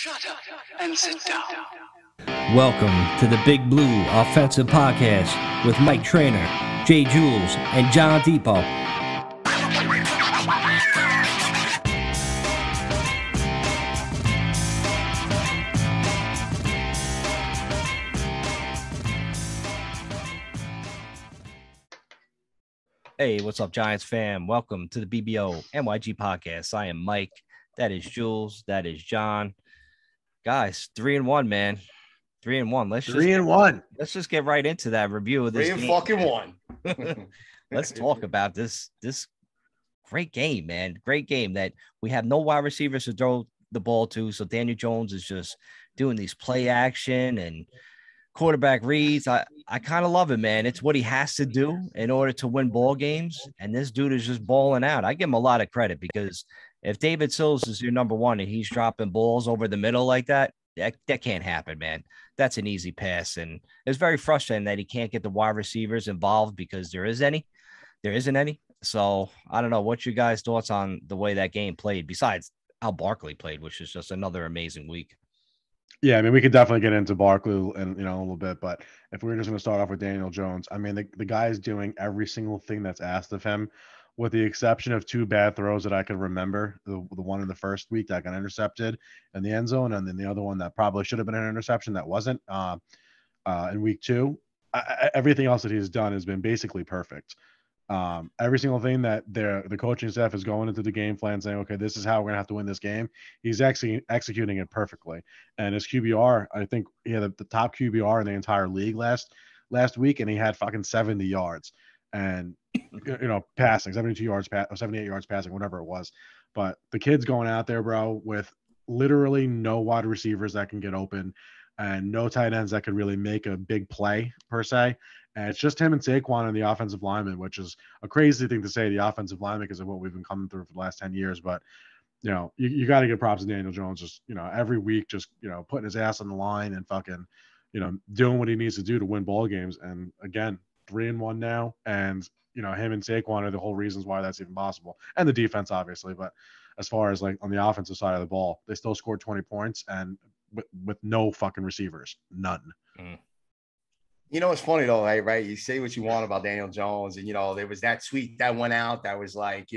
Shut up and sit down. Welcome to the Big Blue Offensive Podcast with Mike Trainer, Jay Jules, and John Depot. Hey, what's up, Giants fam? Welcome to the BBO NYG Podcast. I am Mike. That is Jules. That is John. Guys, 3-1, man. 3-1. Let's just get right into that review of this game. 3-1. Let's talk about this great game, man. Great game that we have no wide receivers to throw the ball to. So Daniel Jones is just doing these play action and quarterback reads. I kind of love it, man. It's what he has to do in order to win ball games. And this dude is just balling out. I give him a lot of credit because if David Sills is your number one and he's dropping balls over the middle like that can't happen, man. That's an easy pass. And it's very frustrating that he can't get the wide receivers involved because there isn't any. So I don't know. What's your guys' thoughts on the way that game played besides how Barkley played, which is just another amazing week? Yeah, I mean, we could definitely get into Barkley and a little bit, but if we're just going to start off with Daniel Jones, I mean, the guy is doing every single thing that's asked of him, with the exception of two bad throws that I could remember. The one in the first week that got intercepted in the end zone, and then the other one that probably should have been an interception that wasn't in week two. Everything else that he's done has been basically perfect. Every single thing that the coaching staff is going into the game plan saying, okay, this is how we're going to have to win this game. He's actually executing it perfectly. And his QBR, I think he had the top QBR in the entire league last week, and he had fucking 70 yards and, passing, 78 yards passing, whatever it was. But the kid's going out there, bro, with literally no wide receivers that can get open and no tight ends that could really make a big play per se. And it's just him and Saquon and the offensive lineman, which is a crazy thing to say, the offensive lineman, because of what we've been coming through for the last 10 years. But, you got to give props to Daniel Jones, just, every week, just, putting his ass on the line and fucking, doing what he needs to do to win ball games. And again, 3-1 now. And, him and Saquon are the whole reasons why that's even possible. And the defense, obviously. But as far as like on the offensive side of the ball, they still scored 20 points and with no fucking receivers, none. It's funny though, right? You say what you want about Daniel Jones, and there was that tweet that went out that was like,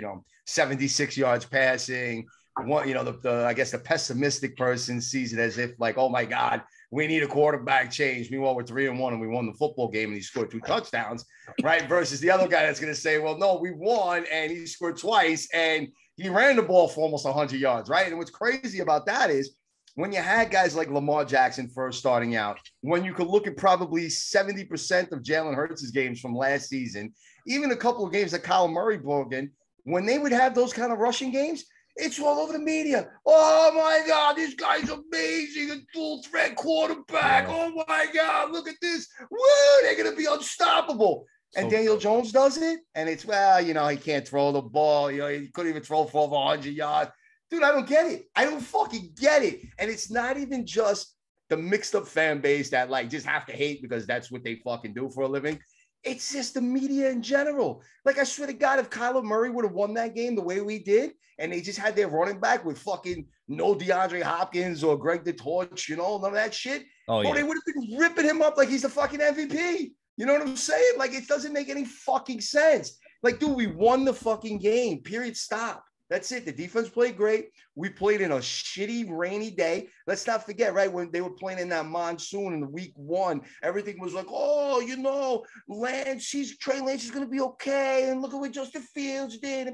76 yards passing. One, I guess the pessimistic person sees it as if like, oh my God, we need a quarterback change. Meanwhile, we're 3-1 and we won the football game and he scored 2 touchdowns, right? Versus the other guy that's going to say, well, no, we won and he scored twice and he ran the ball for almost 100 yards, right? And what's crazy about that is when you had guys like Lamar Jackson first starting out, when you could look at probably 70% of Jalen Hurts' games from last season, even a couple of games that Kyler Murray brought in, when they would have those kind of rushing games, it's all over the media. Oh, my God, this guy's amazing. A dual threat quarterback. Oh, my God, look at this. Woo, they're going to be unstoppable. And Daniel Jones does it, and it's, he can't throw the ball. He couldn't even throw for over 100 yards. Dude, I don't get it. I don't fucking get it. And it's not even just the mixed up fan base that like just have to hate because that's what they fucking do for a living. It's just the media in general. Like, I swear to God, if Kyler Murray would have won that game the way we did, and they just had their running back with fucking no DeAndre Hopkins or Greg the Torch, none of that shit. Oh, yeah. They would have been ripping him up like he's the fucking MVP. You know what I'm saying? Like, it doesn't make any fucking sense. Like, dude, we won the fucking game. Period. Stop. That's it. The defense played great. We played in a shitty, rainy day. Let's not forget, right, when they were playing in that monsoon in week 1, everything was like, oh, Trey Lance is going to be okay. And look at what Justin Fields did.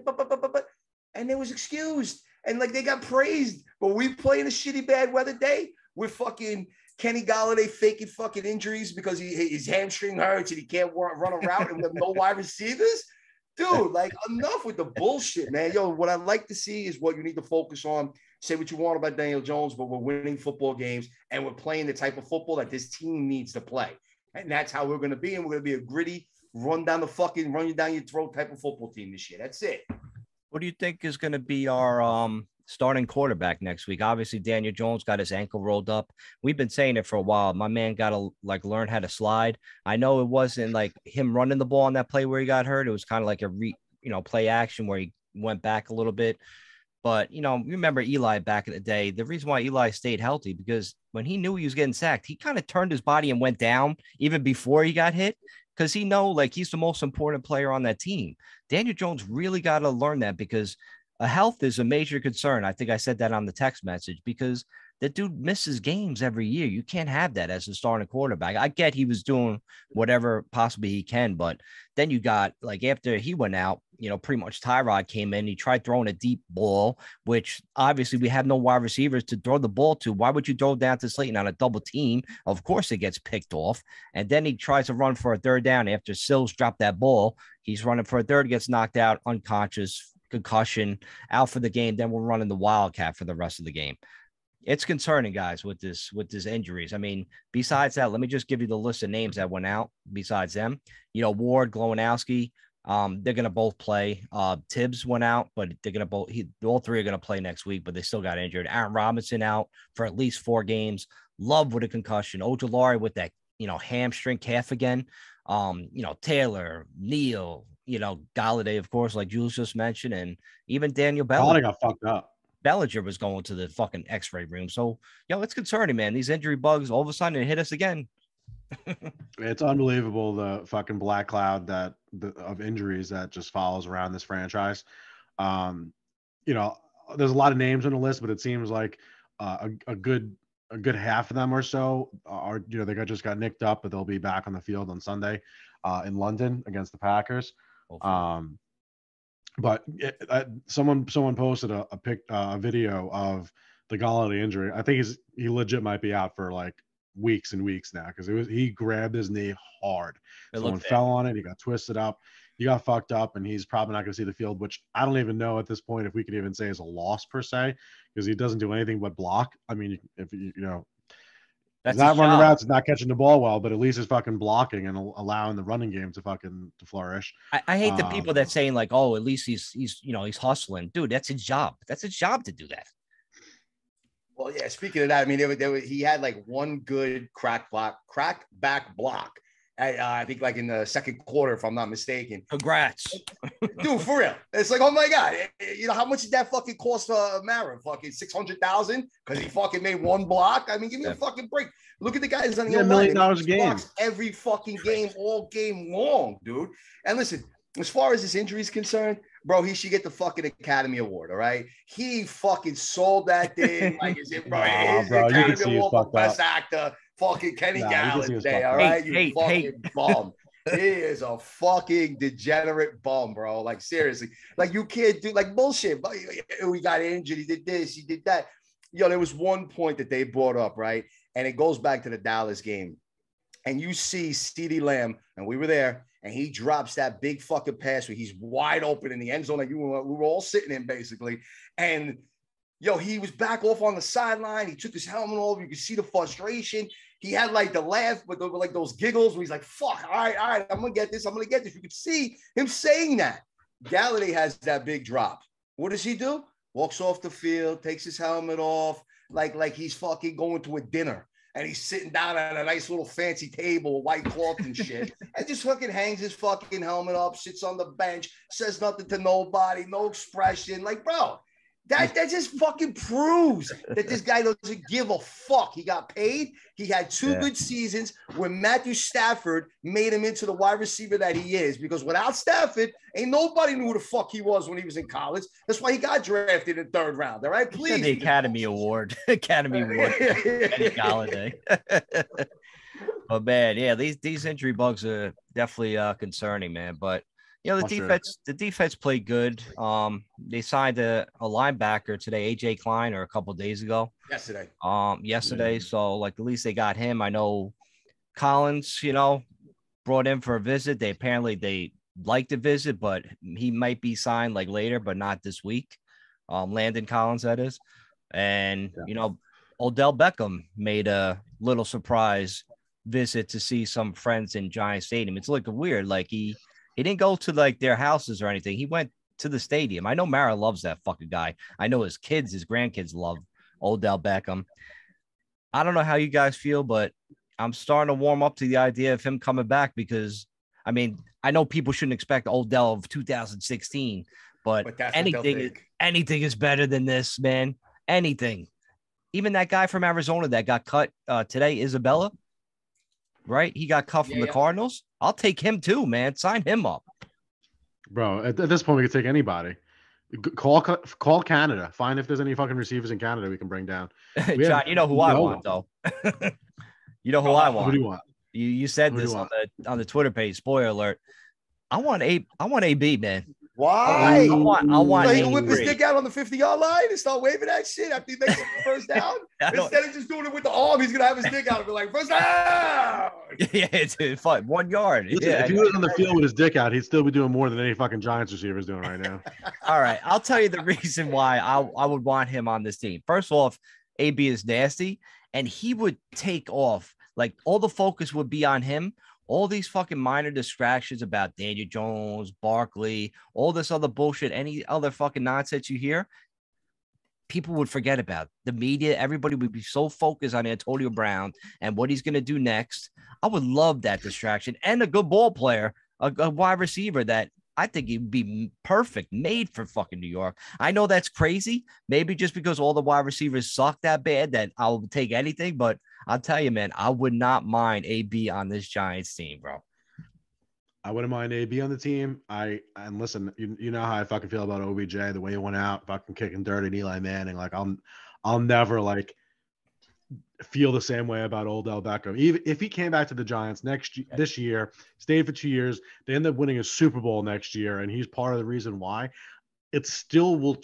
And it was excused. And, like, they got praised. But we play in a shitty, bad weather day with fucking Kenny Golladay faking fucking injuries because his hamstring hurts and he can't run a route and we have no wide receivers. Dude, like, enough with the bullshit, man. What I like to see is what you need to focus on. Say what you want about Daniel Jones, but we're winning football games and we're playing the type of football that this team needs to play. And that's how we're going to be. And we're going to be a gritty, run you down your throat type of football team this year. That's it. What do you think is going to be our starting quarterback next week? Obviously, Daniel Jones got his ankle rolled up. We've been saying it for a while. My man got to learn how to slide. I know it wasn't like him running the ball on that play where he got hurt. It was kind of like a play action where he went back a little bit. But, remember Eli back in the day, the reason why Eli stayed healthy, because when he knew he was getting sacked, he kind of turned his body and went down even before he got hit, because he know like he's the most important player on that team. Daniel Jones really got to learn that, because health is a major concern. I think I said that on the text message, because the dude misses games every year. You can't have that as a starting quarterback. I get he was doing whatever possibly he can, but then you got, like, after he went out, pretty much Tyrod came in. He tried throwing a deep ball, which obviously we have no wide receivers to throw the ball to. Why would you throw down to Slayton on a double team? Of course it gets picked off. And then he tries to run for a third down after Sills dropped that ball. He's running for a third, gets knocked out, unconscious, concussion, out for the game. Then we're running the Wildcat for the rest of the game. It's concerning, guys, with this injuries. I mean, besides that, let me just give you the list of names that went out besides them. Ward, Glowinowski, they're going to both play. Tibbs went out, but they're going to all three are going to play next week, but they still got injured. Aaron Robinson out for at least 4 games. Love with a concussion. Ojulari with that, hamstring calf again. Taylor, Neal, Galladay, of course, like Jules just mentioned, and even Daniel Bellinger. Galladay got fucked up. Bellinger was going to the fucking x-ray room. So, it's concerning, man. These injury bugs, all of a sudden, it hit us again. It's unbelievable, the fucking black cloud of injuries that just follows around this franchise. There's a lot of names on the list, but it seems like a good half of them or so are, they just got nicked up, but they'll be back on the field on Sunday in London against the Packers. But someone posted a video of the Galladay injury. I think he legit might be out for like weeks and weeks now, because he grabbed his knee hard. Someone fell on it. He got twisted up. He got fucked up, and he's probably not going to see the field, which I don't even know at this point if we could even say is a loss per se, because he doesn't do anything but block. I mean, if that's he's not running routes, he's not catching the ball well, but at least he's fucking blocking and allowing the running game to flourish. I hate the people that saying like, oh, at least he's hustling. Dude, that's his job. That's his job to do that. Well, yeah, speaking of that, I mean, he had like one good crack back block. I think like in the second quarter, if I'm not mistaken. Congrats. Dude, for real. It's like, oh my God. How much did that fucking cost Mara? Fucking $600,000 because he fucking made one block? I mean, give me a fucking break. Look at the guys on the $1 million a game. Every fucking game, all game long, dude. And listen, as far as this injury is concerned, bro, he should get the fucking Academy Award, all right? He fucking sold that thing. Like, is it, bro? Academy Award for Best Actor. Fucking Kenny Gallen day, all right? You fucking bum. He is a fucking degenerate bum, bro. Like, seriously. Like, you can't do, like, bullshit. We got injured. He did this. He did that. There was one point that they brought up, right? And it goes back to the Dallas game. And you see CeeDee Lamb, and we were there, and he drops that big fucking pass where he's wide open in the end zone that we were all sitting in, basically. And, he was back off on the sideline. He took his helmet off. You could see the frustration. He had like the laugh, but like those giggles where he's like, fuck, all right, I'm going to get this. You could see him saying that. Galladay has that big drop. What does he do? Walks off the field, takes his helmet off, like he's fucking going to a dinner. And he's sitting down at a nice little fancy table with white cloth and shit. And just fucking hangs his fucking helmet up, sits on the bench, says nothing to nobody, no expression. Like, bro, that just fucking proves that this guy doesn't give a fuck. He got paid. He had 2 good seasons where Matthew Stafford made him into the wide receiver that he is, because without Stafford, ain't nobody knew who the fuck he was when he was in college. That's why he got drafted in the 3rd round. All right, please. The Academy Award. Kenny Galladay. But man, yeah, these injury bugs are definitely concerning, man. But the defense played good. They signed a linebacker today, AJ Klein, or a couple of days ago. Yesterday. So like at least they got him. I know Collins, brought in for a visit. They like the visit, but he might be signed like later, but not this week. Landon Collins, that is. And Odell Beckham made a little surprise visit to see some friends in Giant Stadium. It's looking weird. Like he didn't go to like their houses or anything. He went to the stadium. I know Mara loves that fucking guy. I know his grandkids love Odell Beckham. I don't know how you guys feel, but I'm starting to warm up to the idea of him coming back, because I mean, I know people shouldn't expect Odell of 2016, But that's what they'll think. anything is better than this, man. Anything. Even that guy from Arizona that got cut today, Isabella, right? He got cut from the Cardinals. I'll take him too, man. Sign him up. Bro, at this point, we could take anybody. Call Canada. Find if there's any fucking receivers in Canada we can bring down. John, you know who I want, though. You know who I want. Who do you want? You said this on the Twitter page. Spoiler alert. I want AB, man. Why? I want. So he can whip his dick out on the 50-yard line and start waving that shit after he makes it the first down. Instead of just doing it with the arm, he's gonna have his dick out and be like, first down. Yeah, it's fun. 1 yard. Listen, if he was on the field with his dick out, he'd still be doing more than any fucking Giants receiver is doing right now. All right, I'll tell you the reason why I would want him on this team. First of all, if AB is nasty and he would take off, like all the focus would be on him. All these fucking minor distractions about Daniel Jones, Barkley, all this other bullshit, any other fucking nonsense you hear, people would forget about. The media, everybody would be so focused on Antonio Brown and what he's going to do next. I would love that distraction and a good ball player, a wide receiver that I think he'd be perfect, made for fucking New York. I know that's crazy. Maybe just because all the wide receivers suck that bad that I'll take anything, but I'll tell you, man, I would not mind AB on this Giants team, bro. I wouldn't mind AB on the team. And listen, you know how I fucking feel about OBJ, the way he went out, fucking kicking dirt at Eli Manning. Like I'll never like feel the same way about Odell Beckham. Even if he came back to the Giants this year, stayed for 2 years, they end up winning a Super Bowl next year, and he's part of the reason why. It still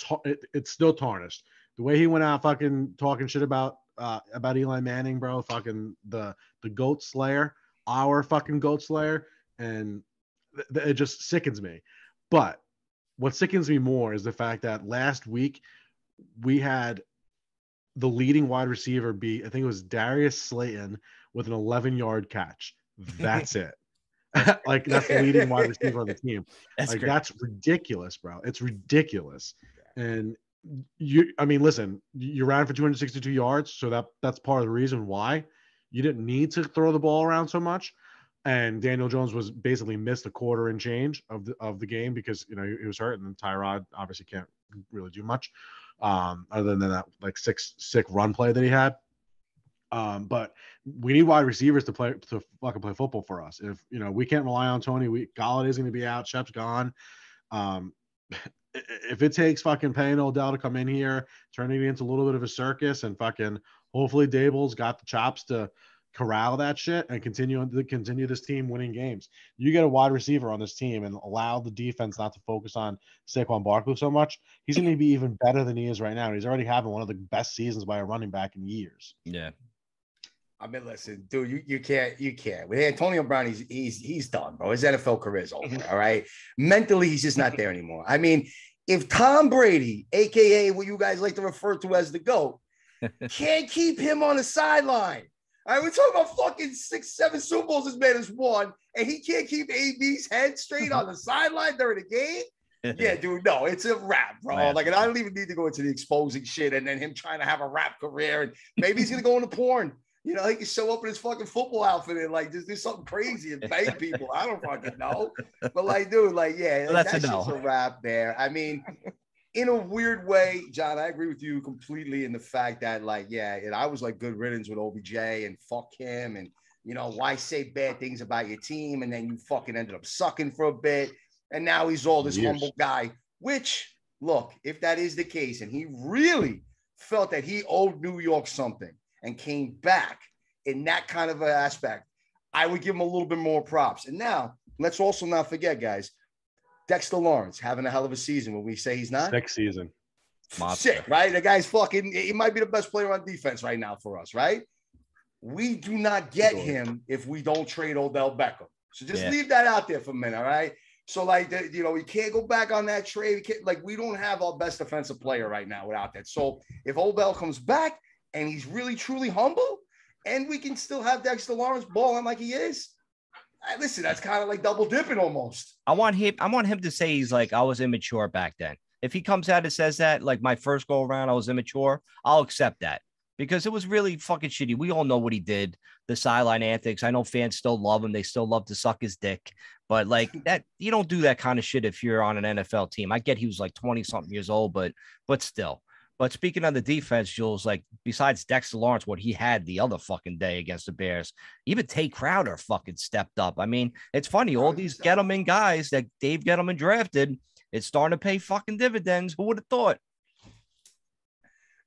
it's still tarnished. The way he went out, fucking talking shit about Eli Manning, bro, fucking the goat slayer, our fucking goat slayer, and it just sickens me. But what sickens me more is the fact that last week we had the leading wide receiver be, I think it was Darius Slayton with an 11-yard catch. That's it. Like that's the leading wide receiver on the team. That's ridiculous, bro. It's ridiculous. And listen, you ran for 262 yards, so that's part of the reason why you didn't need to throw the ball around so much. And Daniel Jones was basically missed a quarter and change of the game because he was hurt, and Tyrod obviously can't really do much other than that like sick run play that he had. But we need wide receivers to fucking play football for us. If we can't rely on Tony, Galladay's going to be out, Shep's gone. If it takes fucking paying Odell to come in here, turning it into a little bit of a circus, and fucking hopefully Dable's got the chops to corral that shit and continue this team winning games. You get a wide receiver on this team and allow the defense not to focus on Saquon Barkley so much, he's going to be even better than he is right now. He's already having one of the best seasons by a running back in years. Yeah. I mean, listen, dude, you can't. With Antonio Brown, he's done, bro. His NFL career is over. All right, mentally, he's just not there anymore. I mean, if Tom Brady, aka what you guys like to refer to as the GOAT, can't keep him on the sideline. All right, we're talking about fucking 6-7 Super Bowls this man has won, and he can't keep AB's head straight on the sideline during the game. Yeah, dude, no, it's a wrap, bro. Man. Like, and I don't even need to go into the exposing shit and then him trying to have a rap career, and maybe he's gonna go into porn. He can show up in his fucking football outfit and like just do something crazy and bang people. I don't fucking know. But like, dude, like, yeah, well, that's just a wrap there. I mean, in a weird way, John, I agree with you completely in the fact that, like, yeah, and I was like good riddance with OBJ and fuck him. And, why say bad things about your team? And then you fucking ended up sucking for a bit. And now he's all this humble guy, which, look, if that is the case, and he really felt that he owed New York something, and came back in that kind of an aspect, I would give him a little bit more props. And now, let's also not forget, guys, Dexter Lawrence having a hell of a season when we say he's not. Next season. Shit, right? The guy's fucking, he might be the best player on defense right now for us, right? We do not get him if we don't trade Odell Beckham. So just leave that out there for a minute, all right? So, like, we can't go back on that trade. We don't have our best defensive player right now without that. So if Odell comes back, and he's really, truly humble, and we can still have Dexter Lawrence balling like he is. Listen, that's kind of like double dipping almost. I want him to say he's like, I was immature back then. If he comes out and says that, like my first go around, I was immature, I'll accept that. because it was really fucking shitty. We all know what he did, the sideline antics. I know fans still love him. They still love to suck his dick. But like that, you don't do that kind of shit if you're on an NFL team. I get he was like 20 something years old, but still. But speaking of the defense, Jules, like besides Dexter Lawrence, what he had the other fucking day against the Bears, even Tay Crowder fucking stepped up. I mean, it's funny, all these Gettleman guys that Dave Gettleman drafted, it's starting to pay fucking dividends. Who would have thought?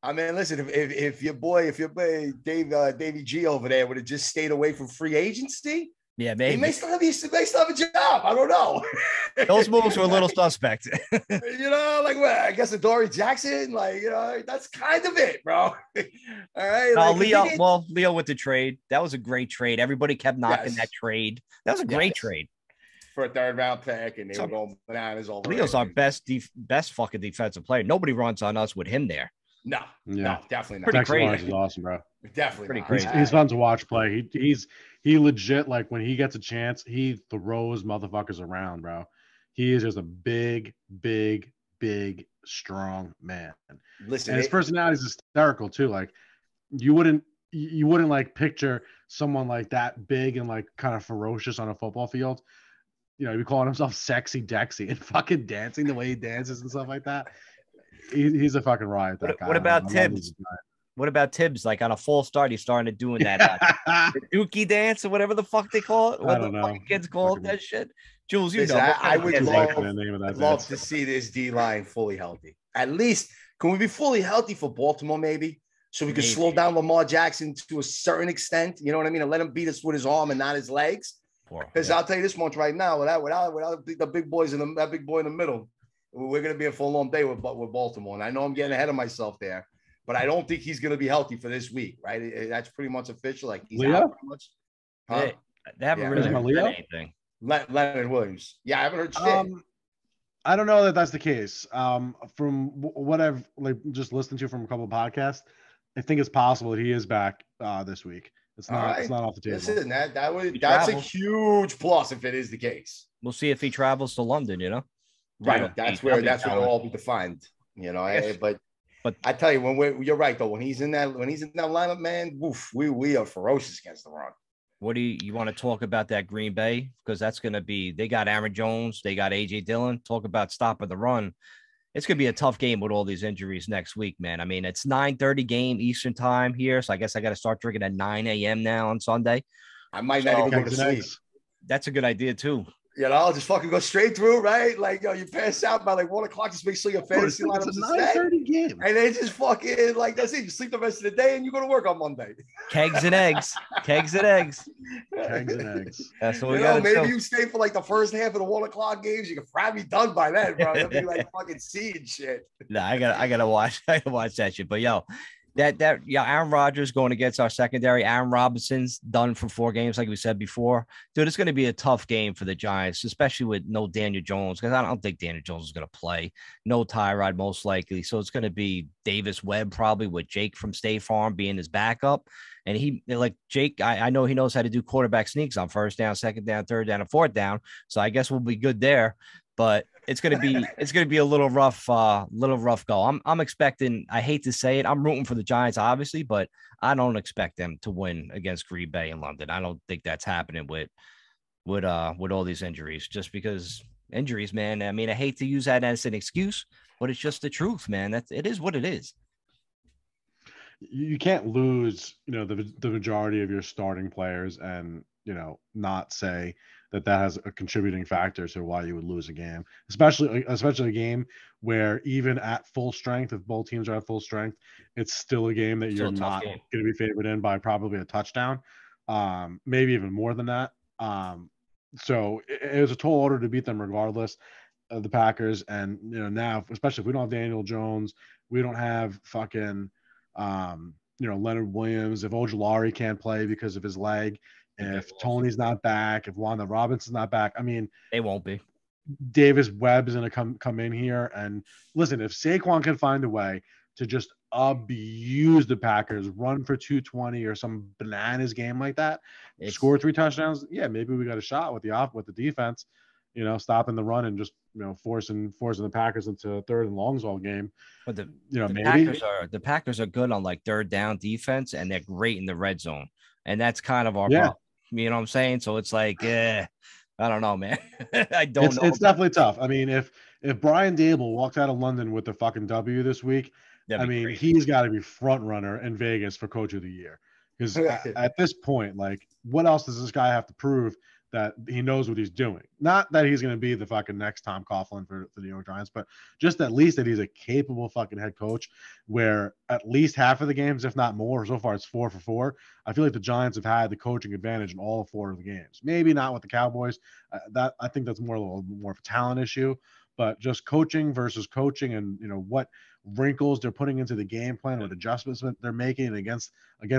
I mean, listen, if your boy Davey G over there would have just stayed away from free agency, yeah, maybe he may still have a job. I don't know. Those moves were a little suspect. Like what? I guess Adoree Jackson, that's kind of it, bro. All right. Leo with the trade. That was a great trade. Everybody kept knocking that trade. That was a great trade. For a 3rd round pick, and they were going bananas over. Leo's our best fucking defensive player. Nobody runs on us with him there. No, definitely not. Pretty crazy. Is awesome, bro. Definitely pretty not. crazy. He's fun to watch play. He legit, like when he gets a chance, he throws motherfuckers around, bro. He is just a big, strong man. Listen, and his personality is hysterical too. Like you wouldn't like picture someone like that big and like kind of ferocious on a football field. He'd be calling himself Sexy Dexy and fucking dancing the way he dances and stuff like that. He's a fucking riot. That guy. What about Tibbs? What about Tibbs? Like on a full start, he's starting to doing that the Dookie dance or whatever the fuck they call it. What I don't the know. fucking kids call it that shit? Jules, you Listen, know. I would love to to see this D line fully healthy. At least, can we be fully healthy for Baltimore, maybe? So we can slow down Lamar Jackson to a certain extent. You know what I mean? And let him beat us with his arm and not his legs. Because I'll tell you this much right now, without the big boys that big boy in the middle, we're going to be in for a long day with Baltimore. And I know I'm getting ahead of myself there, but I don't think he's going to be healthy for this week, right? That's pretty much official. Like he's out pretty much. Huh? They haven't really heard anything. Leonard Williams. Yeah, I haven't heard shit. I don't know that that's the case. From what I've just listened to from a couple of podcasts, I think it's possible that he is back this week. It's not off the table. Listen, that's a huge plus if it is the case. We'll see if he travels to London, Right. That's where it'll all be defined. But I tell you, you're right though. When he's in that lineup, man, woof, we are ferocious against the run. What do you want to talk about that Green Bay? Because that's going to be, they got Aaron Jones, they got AJ Dillon. Talk about stopping the run. It's going to be a tough game with all these injuries next week, man. I mean, it's 9:30 game Eastern time here. So I guess I got to start drinking at 9 a.m. now on Sunday. I might not even go to sleep. That's a good idea too. I'll just fucking go straight through, right? Like, you pass out by like 1 o'clock. Just make sure your fantasy lineup is 9:30 game, and then just fucking like that's it. You sleep the rest of the day, and you go to work on Monday. Kegs and eggs. Kegs and eggs. That's what we got. Maybe you stay for like the first half of the 1 o'clock games. You can probably be done by then, bro. You'll be like fucking seeing shit. No, I gotta watch that shit. But Aaron Rodgers going against our secondary. Aaron Robinson's done for 4 games, like we said before. Dude, it's going to be a tough game for the Giants, especially with no Daniel Jones, because I don't think Daniel Jones is going to play. No Tyrod, most likely. So it's going to be Davis Webb probably with Jake from State Farm being his backup. And Jake, I know he knows how to do quarterback sneaks on first down, second down, third down, and fourth down. So I guess we'll be good there. But it's gonna be a little rough go. I'm expecting. I hate to say it. I'm rooting for the Giants, obviously, but I don't expect them to win against Green Bay in London. I don't think that's happening with all these injuries. Just because injuries, man. I mean, I hate to use that as an excuse, but it's just the truth, man. It is what it is. You can't lose, the majority of your starting players and not say that has a contributing factor to why you would lose a game, especially a game where even at full strength, if both teams are at full strength, it's still a game that you're not going to be favored in by probably a touchdown, maybe even more than that. So it was a tall order to beat them regardless of the Packers. And, now, especially if we don't have Daniel Jones, we don't have fucking, Leonard Williams, if Ojulari can't play because of his leg, if Tony's not back, if Wanda Robinson's not back, I mean, they won't be. Davis Webb is going to come in here and listen. If Saquon can find a way to just abuse the Packers, run for 220 or some bananas game like that, score 3 touchdowns, yeah, maybe we got a shot with the defense. stopping the run and just forcing the Packers into a third and longs all game. But the maybe Packers are good on like third down defense, and they're great in the red zone, and that's kind of our Yeah. problem. You know what I'm saying? So it's like, I don't know, man. I don't know. It's definitely tough. I mean, if Brian Dable walked out of London with the fucking W this week, I mean, great. he's got to be front runner in Vegas for Coach of the Year. Because at this point, like, what else does this guy have to prove that he knows what he's doing? Not that he's going to be the fucking next Tom Coughlin for the New York Giants, but just at least that he's a capable fucking head coach where at least half of the games, if not more, so far it's 4 for 4. I feel like the Giants have had the coaching advantage in all 4 of the games. Maybe not with the Cowboys. That I think that's a little more of a talent issue, but just coaching versus coaching and, what wrinkles they're putting into the game plan, what adjustments they're making against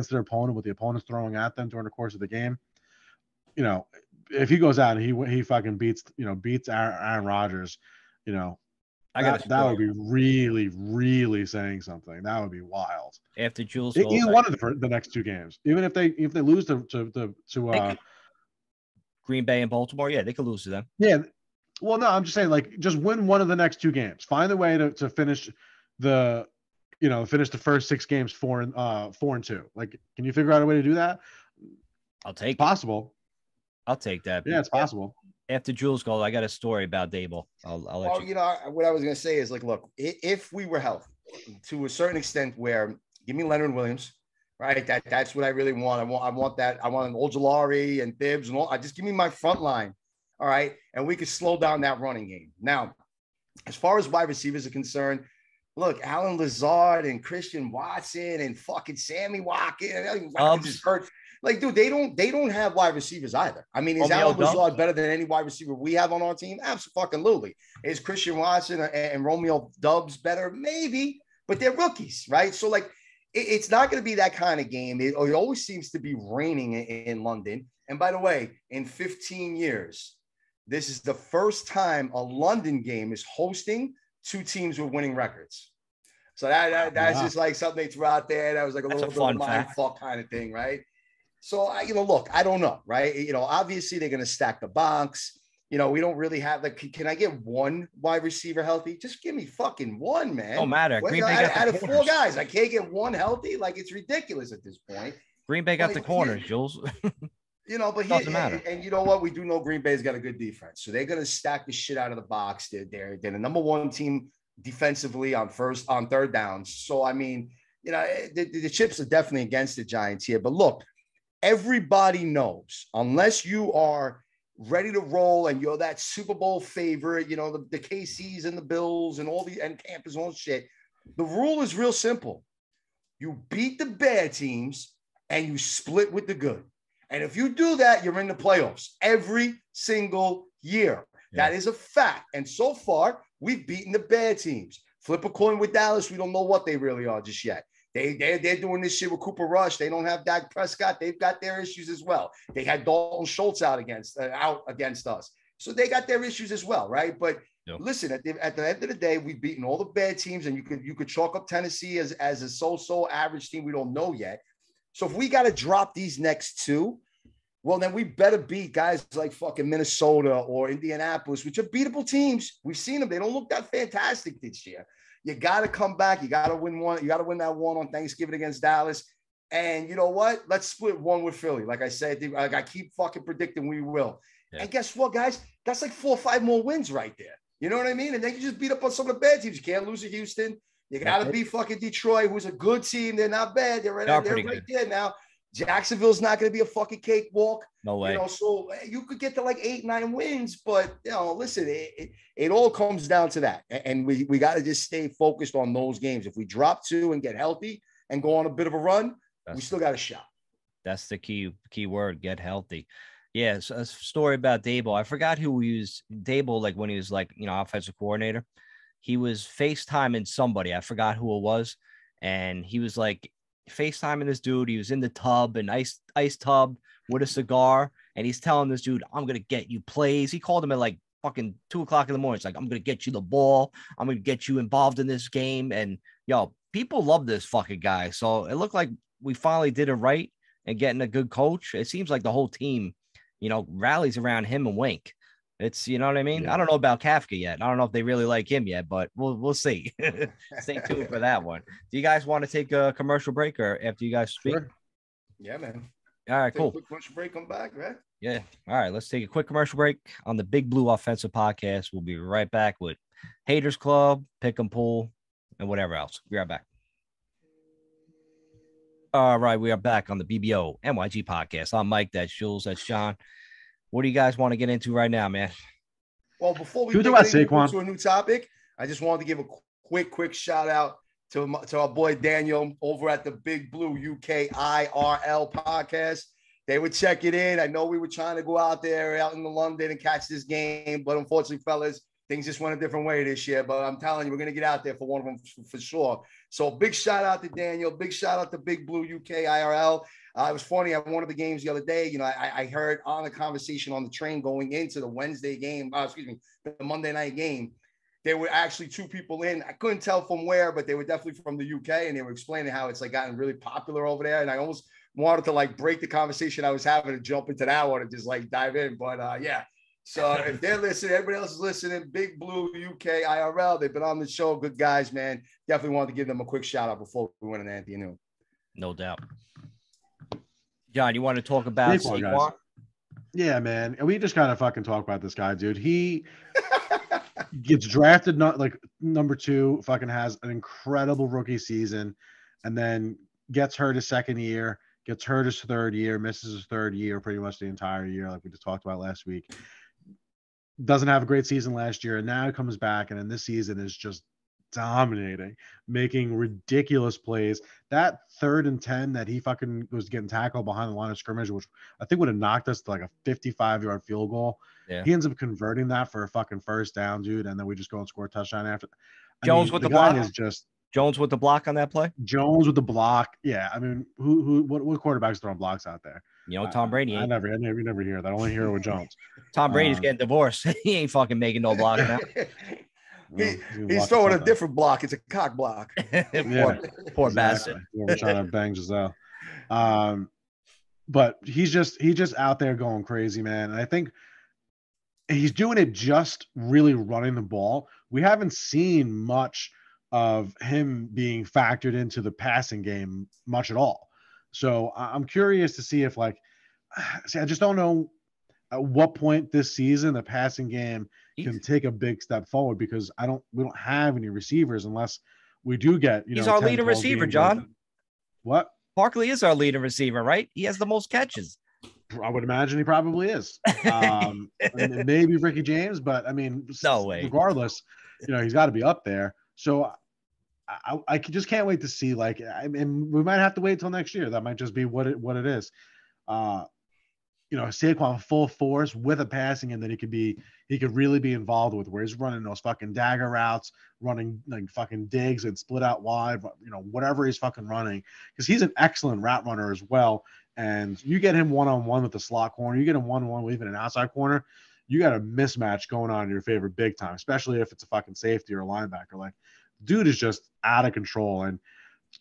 their opponent, what the opponent's throwing at them during the course of the game. If he goes out and he fucking beats Aaron Rodgers, that would be really, really saying something. That would be wild. After Jules, either one of the next 2 games, even if they lose to Green Bay and Baltimore, yeah, they could lose to them. Yeah, well, no, I'm just saying, like, just win one of the next 2 games. Find a way to finish the first 6 games 4-2. Like, can you figure out a way to do that? I'll take it. Possible. I'll take that. Yeah, it's possible. After Jules goal, I got a story about Dable. I'll let you. What I was going to say is, like, look, if we were healthy to a certain extent, where give me Leonard Williams, right? That's what I really want. I want that. I want an Ojulari and Bibbs and all. I just give me my front line, all right, and we could slow down that running game. Now, as far as wide receivers are concerned, look, Alan Lazard and Christian Watson and fucking Sammy Watkins is hurt. Like, dude, they don't have wide receivers either. I mean, is Alan Lazard better than any wide receiver we have on our team? Absolutely. Is Christian Watson and Romeo Dubs better? Maybe, but they're rookies, right? So, like, it's not going to be that kind of game. It always seems to be raining in London. And by the way, in 15 years, this is the first time a London game is hosting 2 teams with winning records. So that's just like something they threw out there. That was like a little bit of a mind fuck kind of thing, right? So, look, I don't know, right? Obviously they're going to stack the box. We don't really have can I get 1 wide receiver healthy? Just give me fucking 1, man. Don't matter. Green Bay out of 4 guys, I can't get 1 healthy. Like, it's ridiculous at this point. Green Bay got the corners, Jules. But doesn't matter. And you know what? We do know Green Bay's got a good defense, so they're going to stack the shit out of the box. They're the number 1 team defensively on third downs. So, I mean, the chips are definitely against the Giants here. But look, everybody knows, unless you are ready to roll and you're that Super Bowl favorite, the KCs and the Bills and and Tampa's own shit, the rule is real simple. You beat the bad teams and you split with the good. And if you do that, you're in the playoffs every single year. Yeah. That is a fact. And so far, we've beaten the bad teams. Flip a coin with Dallas. We don't know what they really are just yet. They're doing this shit with Cooper Rush. They don't have Dak Prescott. They've got their issues as well. They had Dalton Schultz out against us. So they got their issues as well, right? But listen, at the end of the day, we've beaten all the bad teams, and you could chalk up Tennessee as a so-so average team we don't know yet. So if we got to drop these next 2, well, then we better beat guys like fucking Minnesota or Indianapolis, which are beatable teams. We've seen them. They don't look that fantastic this year. You got to come back. You got to win one. You got to win that one on Thanksgiving against Dallas. And you know what? Let's split 1 with Philly. Like I said, I keep fucking predicting we will. Yeah. And guess what, guys? That's like 4 or 5 more wins right there. You know what I mean? And then you just beat up on some of the bad teams. You can't lose to Houston. You got to beat fucking Detroit, who's a good team. They're not bad. They're right there now. Jacksonville's not going to be a fucking cakewalk. No way. So you could get to like 8, 9 wins, but listen, it all comes down to that. And we got to just stay focused on those games. If we drop 2 and get healthy and go on a bit of a run, we still got a shot. That's the key word, get healthy. Yeah, so a story about Dable. I forgot who used Dable, like when he was like, offensive coordinator. He was FaceTiming somebody. I forgot who it was. And he was like FaceTiming this dude. He was in the tub, an ice tub with a cigar. And he's telling this dude, I'm going to get you plays. He called him at like fucking 2:00 in the morning. It's like, I'm going to get you the ball. I'm going to get you involved in this game. And people love this fucking guy. So it looked like we finally did it right and getting a good coach. It seems like the whole team, rallies around him and Wink. It's, you know what I mean? Yeah. I don't know about Kafka yet. I don't know if they really like him yet, but we'll see. Stay tuned for that one. Do you guys want to take a commercial break or after you guys speak? Sure. Yeah, man. All right, Take cool. a quick commercial break, come back, right? Yeah. All right. Let's take a quick commercial break on the Big Blue Offensive Podcast. We'll be right back with Haters Club, Pick 'em Pool, and whatever else. Be right back. All right. We are back on the BBO NYG Podcast. I'm Mike. That's Jules. That's John. What do you guys want to get into right now, man? Well, before we Can we get talk about into Saquon? a new topic, I just wanted to give a quick shout out to our boy Daniel over at the Big Blue UKIRL podcast. They would check it in. I know we were trying to go out there out in London and catch this game, but unfortunately, fellas, things just went a different way this year. But I'm telling you, we're going to get out there for one of them for sure. So big shout out to Daniel. Big shout out to Big Blue UKIRL. It was funny. At one of the games the other day, you know, I heard on the conversation on the train going into the Wednesday game, the Monday night game, there were actually two people in. I couldn't tell from where, but they were definitely from the UK, and they were explaining how it's like gotten really popular over there. And I almost wanted to like break the conversation I was having and jump into that one and just like dive in. But yeah. So if they're listening, everybody else is listening. Big Blue UKIRL. They've been on the show. Good guys, man. Definitely wanted to give them a quick shout out before we went into Anthony Noon. No doubt. John, you want to talk about Saquon? Yeah, man. And we just kind of fucking talk about this guy, dude. He gets drafted not like number 2, fucking has an incredible rookie season, and then gets hurt his second year, gets hurt his third year, misses his third year pretty much the entire year, like we just talked about last week. Doesn't have a great season last year, and now he comes back, and in this season is just dominating, making ridiculous plays. That 3rd and 10 that he fucking was getting tackled behind the line of scrimmage, which I think would have knocked us to like a 55-yard field goal. Yeah. He ends up converting that for a fucking first down, dude, and then we just go and score a touchdown after. Jones with the block is just Jones with the block on that play. Jones with the block. Yeah, I mean, what quarterbacks throwing blocks out there? You know, Tom Brady. I never hear that. I only hear it with Jones. Tom Brady's getting divorced. He ain't fucking making no block now. He's throwing a different block. It's a cock block. Poor bastard. We're trying to bang Giselle. But he's just out there going crazy, man. And I think he's doing it just really running the ball. We haven't seen much of him being factored into the passing game much at all. So I'm curious to see if I just don't know at what point this season the passing game can take a big step forward, because we don't have any receivers unless we do get, he's our leading receiver, John. What? Barkley is our leading receiver, right? He has the most catches. I would imagine he probably is. Maybe Ricky James, but I mean, no way. Regardless, he's got to be up there. So I just can't wait to see. And we might have to wait until next year. That might just be what it is. Saquon full force with a passing, and then he could really be involved with, where he's running those fucking dagger routes, running like fucking digs and split out wide, whatever he's fucking running, because he's an excellent route runner as well. And you get him one-on-one with the slot corner, you get him one-on-one with even an outside corner, you got a mismatch going on in your favor big time, especially if it's a fucking safety or a linebacker. Like, dude is just out of control. And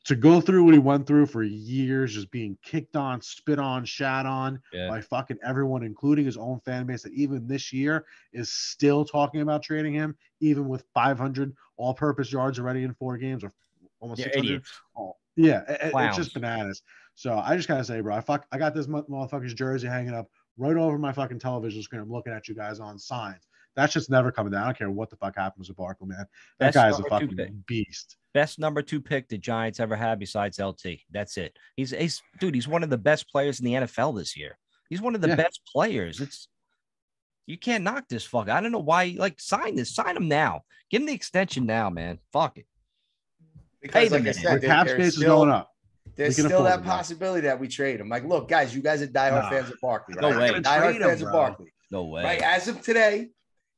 to go through what he went through for years, just being kicked on, spit on, shat on by fucking everyone, including his own fan base, that even this year is still talking about trading him, even with 500 all-purpose yards already in 4 games, or almost 600. It's just bananas. So I just gotta say, bro, I got this motherfucker's jersey hanging up right over my fucking television screen. I'm looking at you guys on signs. That's just never coming down. I don't care what the fuck happens with Barkley, man. That guy is a fucking beast. Best number 2 pick the Giants ever had besides LT. That's it. He's one of the best players in the NFL this year. He's one of the best players. You can't knock this fuck. I don't know why. Sign him now. Give him the extension now, man. Fuck it. Because like I said, cap space is going up. There's still that possibility that we trade him. Like, look, guys, you guys are diehard fans of Barkley, right? No way. Diehard fans of Barkley. No way. Right. As of today,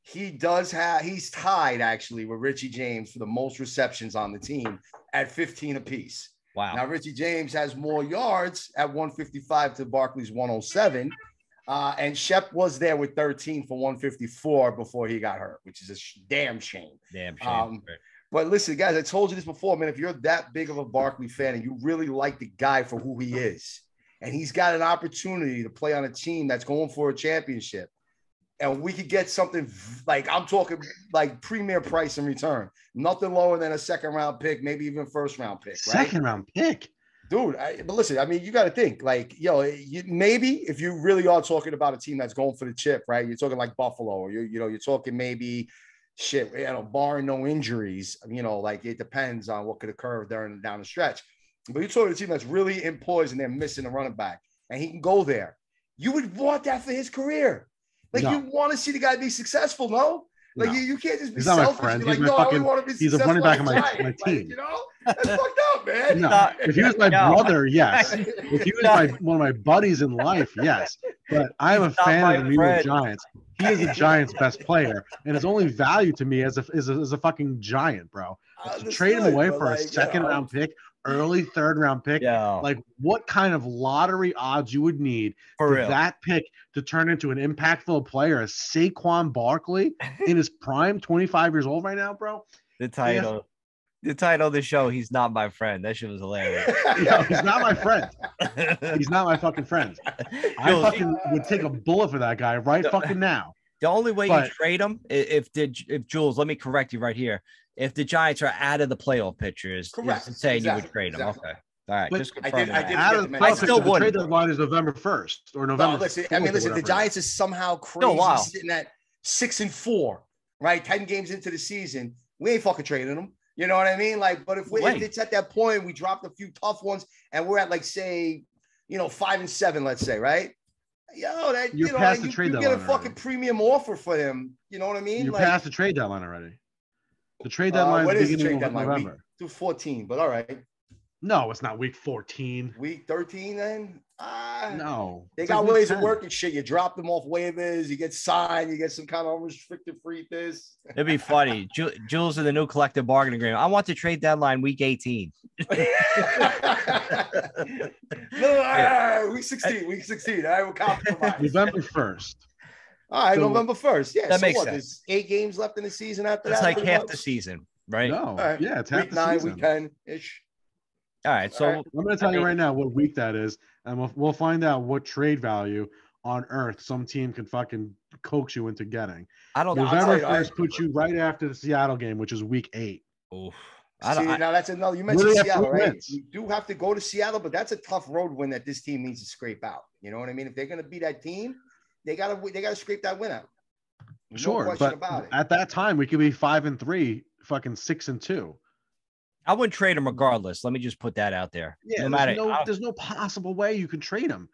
he's tied actually with Richie James for the most receptions on the team at 15 apiece. Wow. Now Richie James has more yards at 155 to Barkley's 107. And Shep was there with 13 for 154 before he got hurt, which is a damn shame. But listen, guys, I told you this before, man. If you're that big of a Barkley fan and you really like the guy for who he is, and he's got an opportunity to play on a team that's going for a championship, and we could get something like, I'm talking like premier price in return, nothing lower than a second round pick, maybe even first round pick, right? Second round pick. Dude, but listen, I mean, you got to think like, maybe if you really are talking about a team that's going for the chip, right? You're talking like Buffalo, or you're talking maybe shit, barring no injuries, like it depends on what could occur down the stretch. But you're talking a team that's really in poise and they're missing a running back, and he can go there. You would want that for his career. Like, you want to see the guy be successful, no? Like, you can't just be selfish. Friend. Like, no, I only want to be he's successful. He's a running back on my team. Like, that's fucked up, man. No, if he was my brother, yes. If he was one of my buddies in life, yes. But I'm a fan of the New York Giants. He is the Giants' best player, and his only value to me is a fucking Giant, bro. To trade him away for a second round pick, early third round pick, like what kind of lottery odds you would need for that pick to turn into an impactful player as Saquon Barkley in his prime, 25 years old right now, bro? The title of the show, He's Not My Friend. That shit was hilarious. Yo, he's not my friend. He's not my fucking friend. I fucking would take a bullet for that guy right fucking now. The only way you trade him, if Jules, let me correct you right here. If the Giants are out of the playoff picture, is saying you would trade him. Okay. All right. But just confirm I still would. The trade deadline is November 1st or November. No, listen, the Giants is somehow crazy sitting at 6-4, right? 10 games into the season. We ain't fucking trading them. You know what I mean? Like, but if it's at that point, we dropped a few tough ones and we're at like, say, 5-7, let's say, right? You get a fucking premium offer for him. You know what I mean? You're past the trade deadline already. The trade deadline is the beginning of November. Week 14, but all right. No, it's not week 14. Week 13 then? No. They got ways of working shit. You drop them off waivers, you get signed, you get some kind of unrestricted free this. It'd be funny. Jules in the new collective bargaining agreement. I want the trade deadline week 18. No, week 16. Week 16. I will compromise. November 1st. All right, November 1st. Yeah, that makes sense. There's 8 games left in the season after that. It's like half the season, right? No. Right. Yeah, it's half week the 9, season. week 10-ish. All right, so I'm going to tell you right now what week that is, and we'll find out what trade value on earth some team can fucking coax you into getting. November 1st puts you right after the Seattle game, which is week 8. Oof. Now that's another. You mentioned Seattle, right? You do have to go to Seattle, but that's a tough road win that this team needs to scrape out. You know what I mean? If they're going to be that team, they gotta scrape that win out. No question about it. At that time, we could be 5-3, fucking 6-2. I wouldn't trade him regardless. Let me just put that out there. Yeah, there's no possible way you can trade him.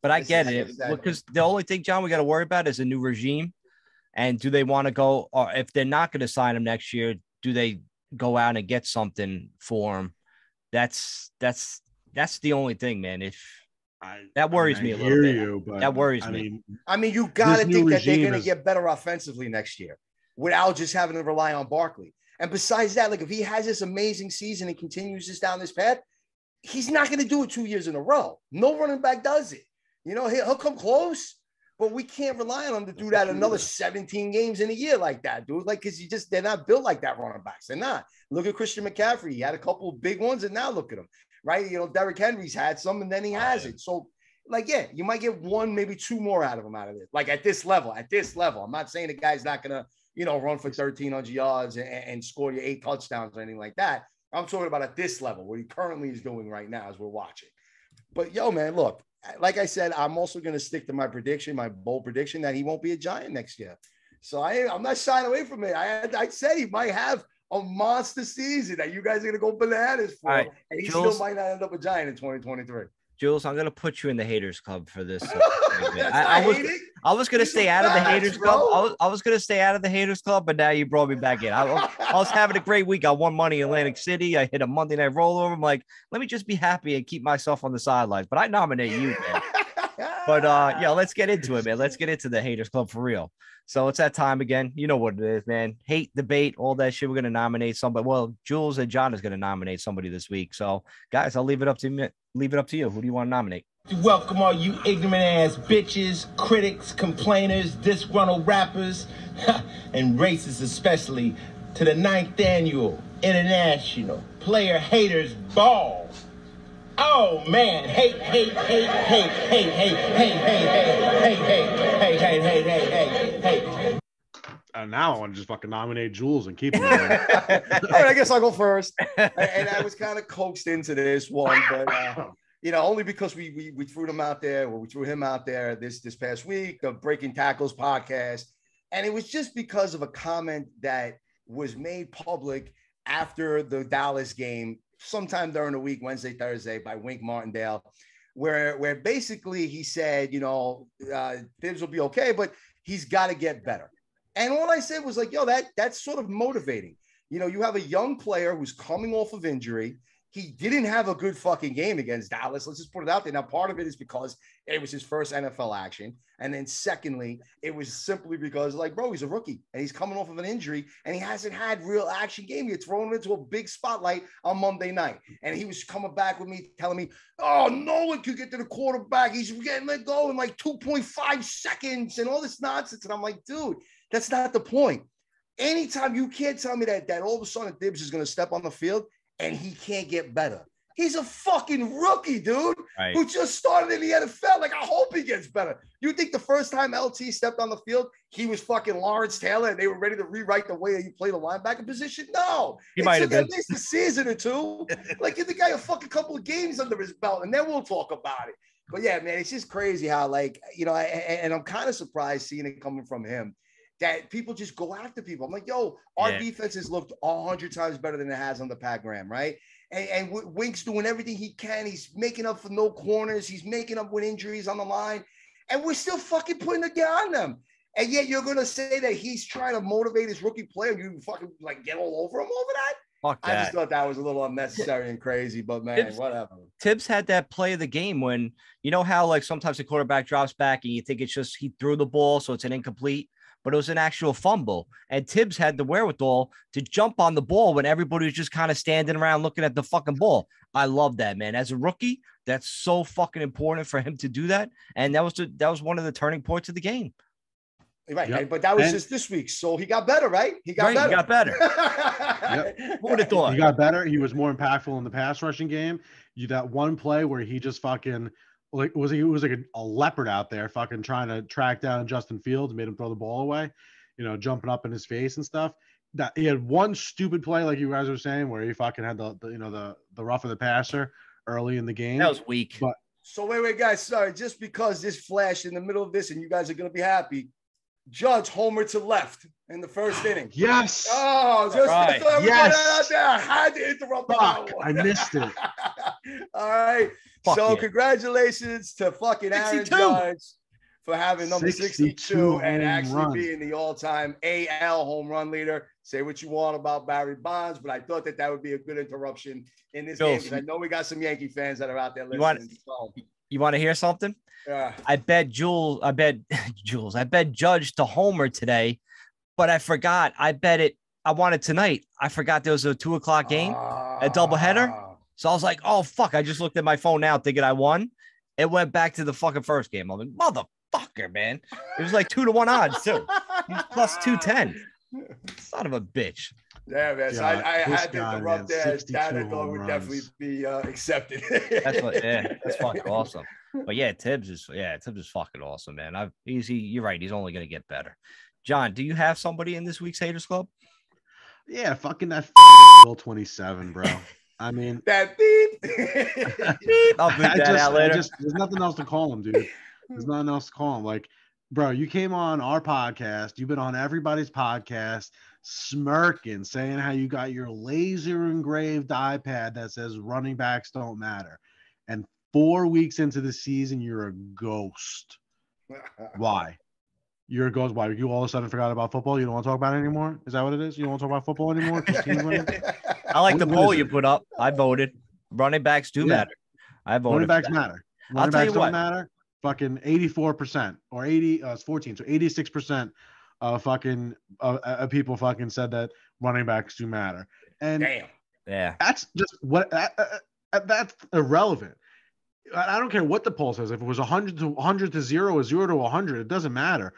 But I get it because the only thing, John, we got to worry about is a new regime, and do they want to go? Or if they're not going to sign him next year, do they go out and get something for him? That's the only thing, man. That worries me a little bit. That worries me. I mean, you got to think that they're going to get better offensively next year without just having to rely on Barkley. And besides that, like if he has this amazing season and continues this down this path, he's not going to do it 2 years in a row. No running back does it. He'll come close, but we can't rely on him to do that another 17 games in a year like that, dude. Like, because they're not built like that running backs. They're not. Look at Christian McCaffrey. He had a couple of big ones, and now look at him, right? Derrick Henry's had some, and then he hasn't. So, like, yeah, you might get 1, maybe 2 more out of him out of it. Like at this level. I'm not saying the guy's not going to, run for 1,300 yards and score you 8 touchdowns or anything like that. I'm talking about at this level, what he currently is doing right now as we're watching. But, yo, man, look, like I said, I'm also going to stick to my prediction, my bold prediction that he won't be a Giant next year. So I'm not shying away from it. I said he might have a monster season that you guys are going to go bananas for. Right. And he still might not end up a Giant in 2023. Jules, I'm going to put you in the haters club for this. I was going to stay out of the haters club. I was going to stay out of the haters club, but now you brought me back in. I was having a great week. I won money in Atlantic City. I hit a Monday night rollover. I'm like, let me just be happy and keep myself on the sidelines. But I nominate you, man. But yeah, let's get into it, man. Let's get into the haters club for real. So it's that time again. You know what it is, man. Hate, debate, all that shit. We're going to nominate somebody. Well, Jules and John is going to nominate somebody this week. So, guys, I'll leave it up to you. Who do you want to nominate? Welcome all you ignorant ass bitches, critics, complainers, disgruntled rappers, and racists especially, to the 9th annual International Player Haters Ball. Oh man, hey. Now I want to just fucking nominate Jules and keep him. All right, I guess I'll go first. And I was kind of coaxed into this one, but only because we threw them out there, or we threw him out there this past week, the Breaking Tackles podcast, and it was just because of a comment that was made public after the Dallas game, sometime during the week, Wednesday, Thursday, by Wink Martindale, where basically he said, Thibs will be okay, but he's got to get better. And all I said was like, yo, that's sort of motivating. You have a young player who's coming off of injury. He didn't have a good fucking game against Dallas. Let's just put it out there. Now, part of it is because it was his first NFL action. And then secondly, it was simply because, like, bro, he's a rookie and he's coming off of an injury and he hasn't had real action game. You're throwing him into a big spotlight on Monday night. And he was coming back with me, telling me, oh, no one could get to the quarterback. He's getting let go in like 2.5 seconds and all this nonsense. And I'm like, dude, that's not the point. Anytime you can't tell me that all of a sudden Thibs is going to step on the field and he can't get better. He's a fucking rookie, dude, right, who just started in the NFL. Like, I hope he gets better. You think the first time LT stepped on the field, he was fucking Lawrence Taylor and they were ready to rewrite the way that you play the linebacker position? No. He might have been. At least a season or two. Like, give the guy a fucking couple of games under his belt, and then we'll talk about it. But, yeah, man, it's just crazy how, like, and I'm kind of surprised seeing it coming from him, that people just go after people. I'm like, yo, our defense has looked 100 times better than it has on the Pat Graham, right? And Wink's doing everything he can. He's making up for no corners. He's making up with injuries on the line. And we're still fucking putting it on them. And yet you're going to say that he's trying to motivate his rookie player. You fucking, like, get all over him over that? Fuck that. I just thought that was a little unnecessary and crazy, but, man, whatever. Thibs had that play of the game when, you know how, like, sometimes the quarterback drops back and you think it's just he threw the ball, so it's an incomplete, but it was an actual fumble. And Thibs had the wherewithal to jump on the ball when everybody was just kind of standing around looking at the fucking ball. I love that, man. As a rookie, that's so fucking important for him to do that. And that was one of the turning points of the game. Right. Yep. But that was just this week. So he got better, right? He got better. He got better. Yep. Who would have thought? He got better. He was more impactful in the pass rushing game. That one play where he just fucking – like he was like a leopard out there fucking trying to track down Justin Fields, made him throw the ball away, jumping up in his face and stuff. That he had one stupid play, like you guys were saying, where he fucking had the rough of the passer early in the game. That was weak. But so wait, guys, sorry, just because this flashed in the middle of this and you guys are gonna be happy. Judge homer to left in the first inning. Yes. Oh, just right. Out there. I had to interrupt. Fuck, I missed it. All right. Fuck so yeah. Congratulations to fucking Aaron 62. Judge for having number 62 and actually runs. being the all-time AL home run leader. Say what you want about Barry Bonds, but I thought that would be a good interruption in this game because I know we got some Yankee fans that are out there listening. You want to hear something? Yeah. I bet Judge to homer today, but I forgot. I wanted tonight. I forgot there was a 2:00 game, a doubleheader. So I was like, oh, fuck. I just looked at my phone now thinking I won. It went back to the fucking first game. I'm like, motherfucker, man. It was like 2-1 odds, too. He's plus 210. Son of a bitch. Yeah, man. So I had to interrupt there. That I thought would definitely be accepted. That's fucking awesome. But yeah, Thibs is fucking awesome, man. You're right. He's only going to get better. John, do you have somebody in this week's Haters Club? Yeah, fucking that Will 27, bro. I mean, that beep. I'll beep that out later. There's nothing else to call him, dude. There's nothing else to call him. Like, bro, you came on our podcast. You've been on everybody's podcast, smirking, saying how you got your laser engraved iPad that says running backs don't matter. And 4 weeks into the season, you're a ghost. Why? You're a ghost. Why? You all of a sudden forgot about football? You don't want to talk about it anymore? Is that what it is? You don't want to talk about football anymore? I like the poll you put up. I voted. Running backs do matter. I voted. Running backs matter. Running backs don't matter. Fucking 84% or 80. It's 14. So 86% of fucking people fucking said that running backs do matter. And damn, yeah, that's just what that's irrelevant. I don't care what the poll says. If it was 100 to 0 or 0 to 100, it doesn't matter.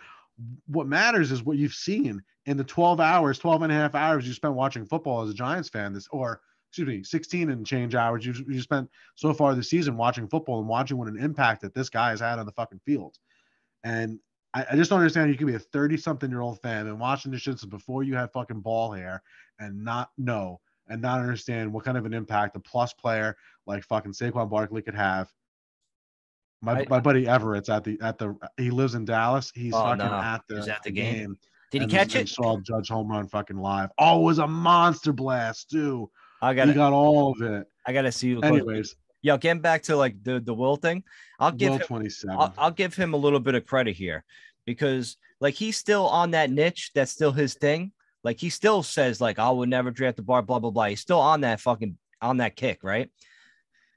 What matters is what you've seen in the 12 and a half hours you spent watching football as a Giants fan 16 and change hours you spent so far this season watching football and watching what an impact that this guy has had on the fucking field. And I just don't understand. You could be a 30-something-year-old fan and watching this shit since before you had fucking ball hair and not know and not understand what kind of an impact a plus player like fucking Saquon Barkley could have. My buddy Everett's he lives in Dallas. He's at the game. Did he catch it? And saw Judge home run fucking live. Oh, it was a monster blast too. He got all of it. I gotta see you. Anyways, yo, getting back to like the Will thing, I'll give him a little bit of credit here because like he's still on that niche. That's still his thing. Like he still says like I would never draft the bar, blah blah blah. He's still on that kick, right?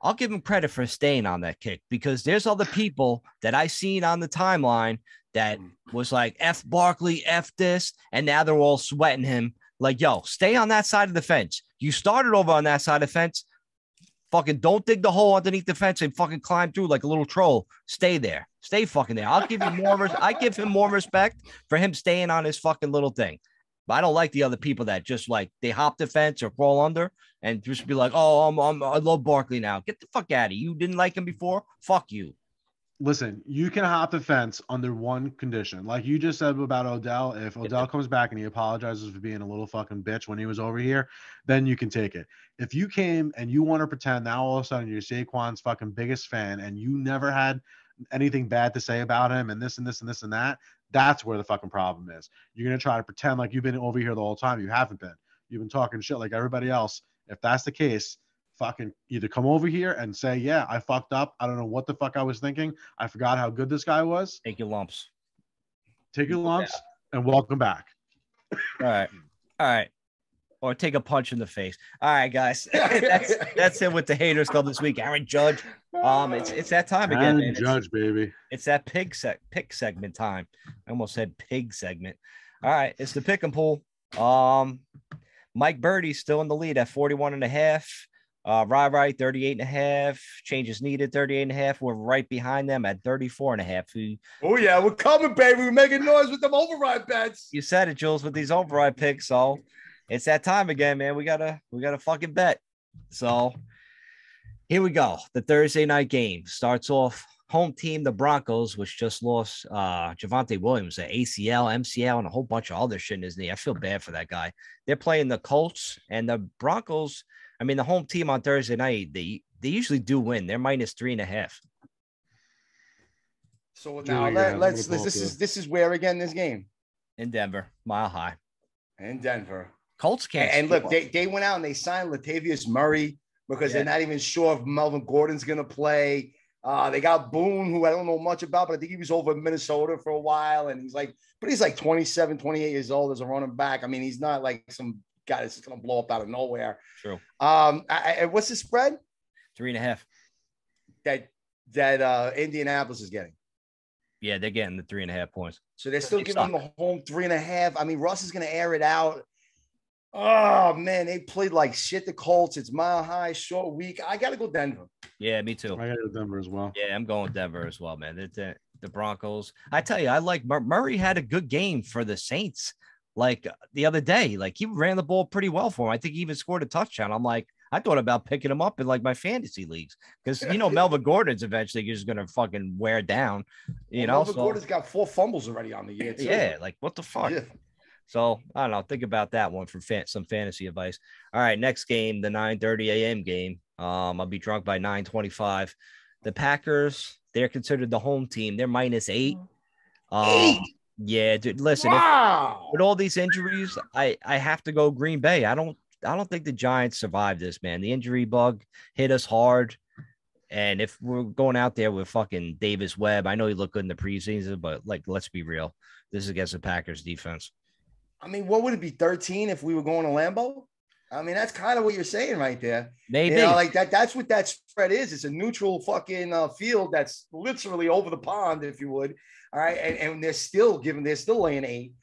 I'll give him credit for staying on that kick because there's other people that I seen on the timeline that was like F Barkley, F this, and now they're all sweating him. Like, yo, stay on that side of the fence. You started over on that side of the fence. Fucking don't dig the hole underneath the fence and fucking climb through like a little troll. Stay there. Stay fucking there. I'll give you I give him more respect for him staying on his fucking little thing. But I don't like the other people that just like they hop the fence or crawl under and just be like, oh, I love Barkley now. Get the fuck out of here. You didn't like him before? Fuck you. Listen, you can hop the fence under one condition. Like you just said about Odell, if Odell comes back and he apologizes for being a little fucking bitch when he was over here, then you can take it. If you came and you want to pretend now all of a sudden you're Saquon's fucking biggest fan and you never had anything bad to say about him and this and this and this and that, that's where the fucking problem is. You're going to try to pretend like you've been over here the whole time. You haven't been. You've been talking shit like everybody else. If that's the case, fucking either come over here and say, yeah, I fucked up. I don't know what the fuck I was thinking. I forgot how good this guy was. Take your lumps. And welcome back. All right. Or take a punch in the face. All right, guys. That's it with the Haters Club this week. Aaron Judge. It's that time again, man. Judge, baby. It's that pick segment time. I almost said pig segment. All right, it's the pick and pool. Mike Birdie's still in the lead at 41.5. Right, 38.5. Changes needed, 38.5. We're right behind them at 34.5. Oh yeah, we're coming, baby. We're making noise with them override bets. You said it, Jules, with these override picks. So it's that time again, man. We gotta fucking bet. So here we go. The Thursday night game starts off. Home team, the Broncos, which just lost Javonte Williams, the ACL, MCL, and a whole bunch of other shit in his knee. I feel bad for that guy. They're playing the Colts and the Broncos. I mean, the home team on Thursday night, they usually do win. They're -3.5. So now this is where again this game? In Denver, Mile High. In Denver. Colts can't. And look, they went out and they signed Latavius Murray because they're not even sure if Melvin Gordon's going to play. They got Boone, who I don't know much about, but I think he was over in Minnesota for a while. And he's like 27, 28 years old as a running back. I mean, he's not like some guy that's going to blow up out of nowhere. True. What's the spread? 3.5. That Indianapolis is getting. Yeah, they're getting the 3.5 points. So they're still giving them the home 3.5. I mean, Russ is going to air it out. Oh, man, they played like shit, the Colts. It's Mile High, short week. I got to go Denver. Yeah, me too. I got to go Denver as well. Yeah, I'm going Denver as well, man. The Broncos. I tell you, I like Murray had a good game for the Saints. Like the other day, like he ran the ball pretty well for him. I think he even scored a touchdown. I'm like, I thought about picking him up in like my fantasy leagues because Melvin Gordon's eventually just gonna fucking wear down. Melvin Gordon's got 4 fumbles already on the year too. Yeah, like what the fuck? Yeah. So I don't know. Think about that one for some fantasy advice. All right, next game, the 9:30 a.m. game. I'll be drunk by 9:25. The Packers, they're considered the home team. They're -8. 8? Yeah, dude. Listen, with all these injuries, I have to go Green Bay. I don't think the Giants survived this, man. The injury bug hit us hard. And if we're going out there with fucking Davis Webb, I know he looked good in the preseason, but like, let's be real. This is against the Packers defense. I mean, what would it be, 13 if we were going to Lambeau? I mean, that's kind of what you're saying right there. Maybe. Like that's what that spread is. It's a neutral fucking field that's literally over the pond, if you would. All right. And they're still laying 8.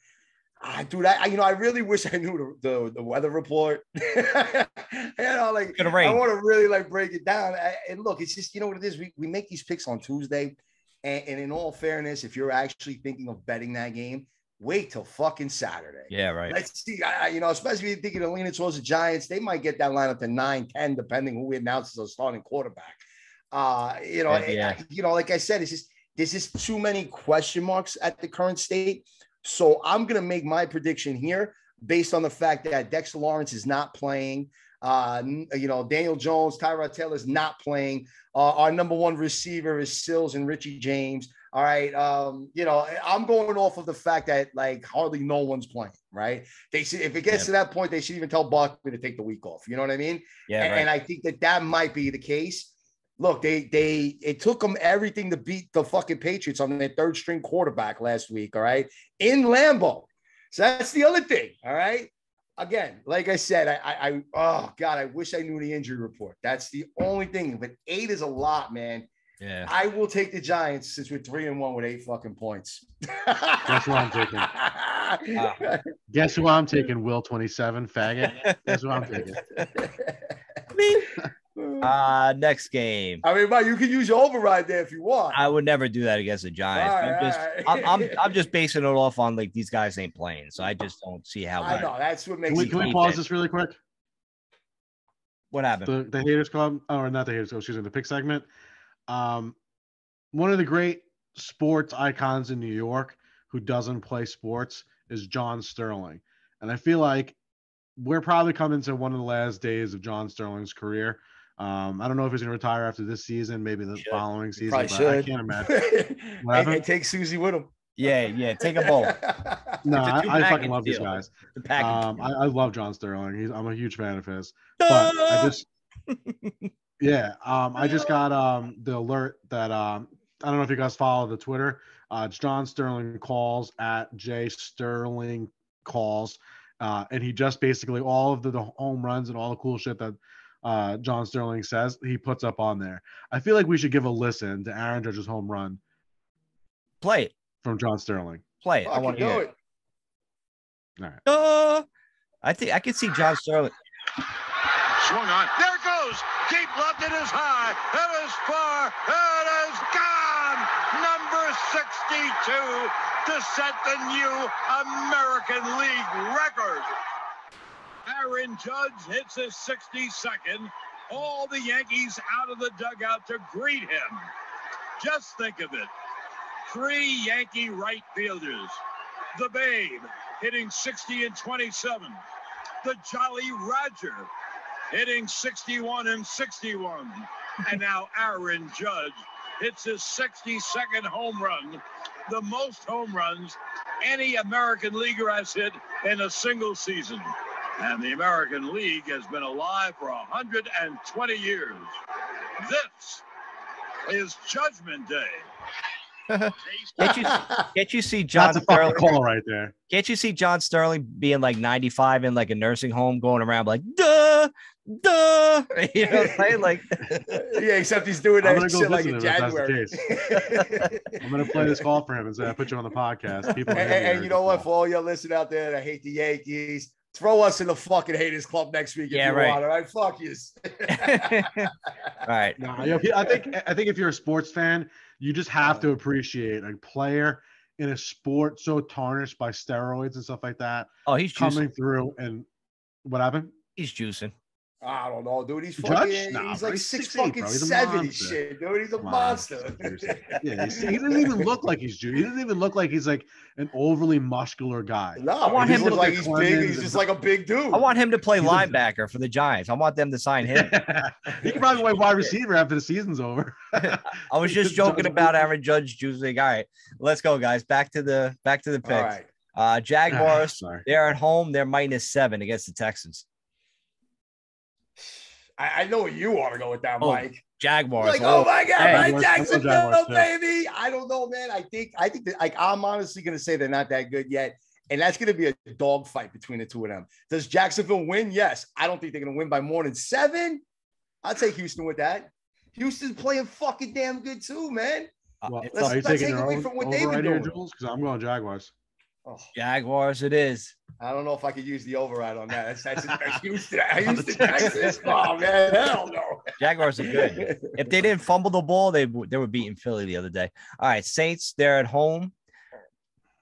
Dude, I really wish I knew the weather report. I want to really break it down. And look, it's just, what it is. We make these picks on Tuesday. And in all fairness, if you're actually thinking of betting that game, Wait till fucking Saturday. Yeah, right. Let's see. Especially if you're thinking of leaning towards the Giants, they might get that lineup to 9, 10, depending who announces as starting quarterback. Like I said, there's just too many question marks at the current state. So I'm gonna make my prediction here based on the fact that Dexter Lawrence is not playing. Daniel Jones, Tyrod Taylor is not playing. Our number one receiver is Sills and Richie James. All right. I'm going off of the fact that like hardly no one's playing, right? They should, if it gets to that point, they should even tell Barkley to take the week off. You know what I mean? Yeah. And I think that might be the case. Look, it took them everything to beat the fucking Patriots on their third string quarterback last week. All right. In Lambeau. So that's the other thing. All right. Again, like I said, I wish I knew the injury report. That's the only thing. But 8 is a lot, man. Yeah. I will take the Giants since we're 3-1 with 8 fucking points. Guess who I'm taking? Guess who I'm taking? Will 27, faggot. Guess who I'm taking? Next game. I mean, Mike, you can use your override there if you want. I would never do that against the Giants. I'm just basing it off on like these guys ain't playing, so I just don't see how. I know that's what makes. Can we pause this really quick? What happened? The Haters Club, or not the Haters Club? Excuse me, the pick segment. One of the great sports icons in New York who doesn't play sports is John Sterling, and I feel like we're probably coming to one of the last days of John Sterling's career. I don't know if he's going to retire after this season, maybe the following season, but I can't imagine. And take Susie with him. Yeah, take a bowl. No, I fucking love these guys. I love John Sterling. I'm a huge fan of his. But I just, I just got the alert that I don't know if you guys follow the Twitter. It's John Sterling calls at J Sterling calls, and he just basically all of the home runs and all the cool shit that John Sterling says he puts up on there. I feel like we should give a listen to Aaron Judge's home run. Play it from John Sterling. Play it. I want to hear it. All right. I think I can see John Sterling. Swung on. There it goes. Deep left. It is high. It is far. It is gone. Number 62 to set the new American League record. Aaron Judge hits his 62nd. All the Yankees out of the dugout to greet him. Just think of it. 3 Yankee right fielders. The Babe hitting 60 and 27. The Jolly Roger hitting 61 and 61. And now Aaron Judge hits his 62nd home run. The most home runs any American leaguer has hit in a single season. And the American League has been alive for 120 years. This is Judgment Day. Can't you see John Sterling call right there? Can't you see John Sterling being like 95 in like a nursing home, going around like duh? You know what I'm saying? Like, yeah, except he's doing that shit like in January. I'm gonna play this call for him and say I put you on the podcast. People, and you know what? For all y'all listening out there that hate the Yankees, throw us in the fucking haters club next week if you want. All right, fuck you. All right. No, I think if you're a sports fan, you just have to appreciate a player in a sport so tarnished by steroids and stuff like that. Oh, he's coming through. And what happened? He's juicing. I don't know, dude. He's fucking. He's like 6'7" shit, dude. He's a monster. Yeah, he doesn't even look like he's juiced. He doesn't even look like he's like an overly muscular guy. No, I want him to look like he's big. He's just like a big dude. I want him to play linebacker for the Giants. I want them to sign him. He can probably play wide receiver after the season's over. I was just joking about Aaron Judge juicing. All right, let's go, guys. Back to the picks. All right. Jaguars. They're at home. They're -7 against the Texans. I know where you want to go with that, Mike. Jaguars. Like, oh my God, Mike Jacksonville, baby. I don't know, man. I think that, like, I'm honestly going to say they're not that good yet. And that's going to be a dogfight between the two of them. Does Jacksonville win? Yes. I don't think they're going to win by more than 7. I'll take Houston with that. Houston's playing fucking damn good too, man. Well, let's take away from what they've been doing. Because I'm going Jaguars. Oh. Jaguars it is. I don't know if I could use the override on that. That's Houston, Texas. Oh, man, hell no. Jaguars are good. If they didn't fumble the ball, they were beating Philly the other day. All right, Saints, they're at home.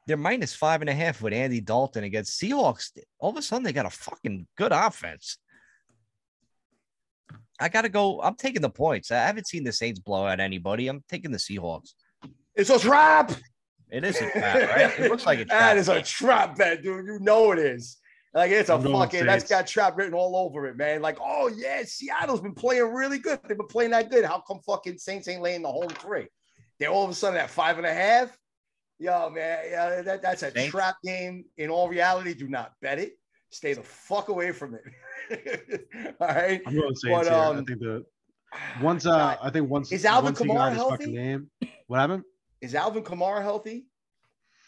they're minus 5.5 with Andy Dalton against Seahawks. All of a sudden, they got a fucking good offense. I got to go. I'm taking the points. I haven't seen the Saints blow out anybody. I'm taking the Seahawks. It's a trap. It is a trap, right? It looks like a trap. That is a trap bet, dude. You know it is. Like, it's a fucking, that's Saints. got trap written all over it, man. Like, oh, yeah, Seattle's been playing really good. They've been playing that good. How come fucking Saints ain't laying the home 3? They're all of a sudden at 5.5. Yo, man, yeah, that's a Saints. trap game. In all reality, do not bet it. Stay the fuck away from it. All right. I'm going Saints here. I think once is Alvin once he Kamara got his healthy? fucking name, what happened? Is Alvin Kamara healthy?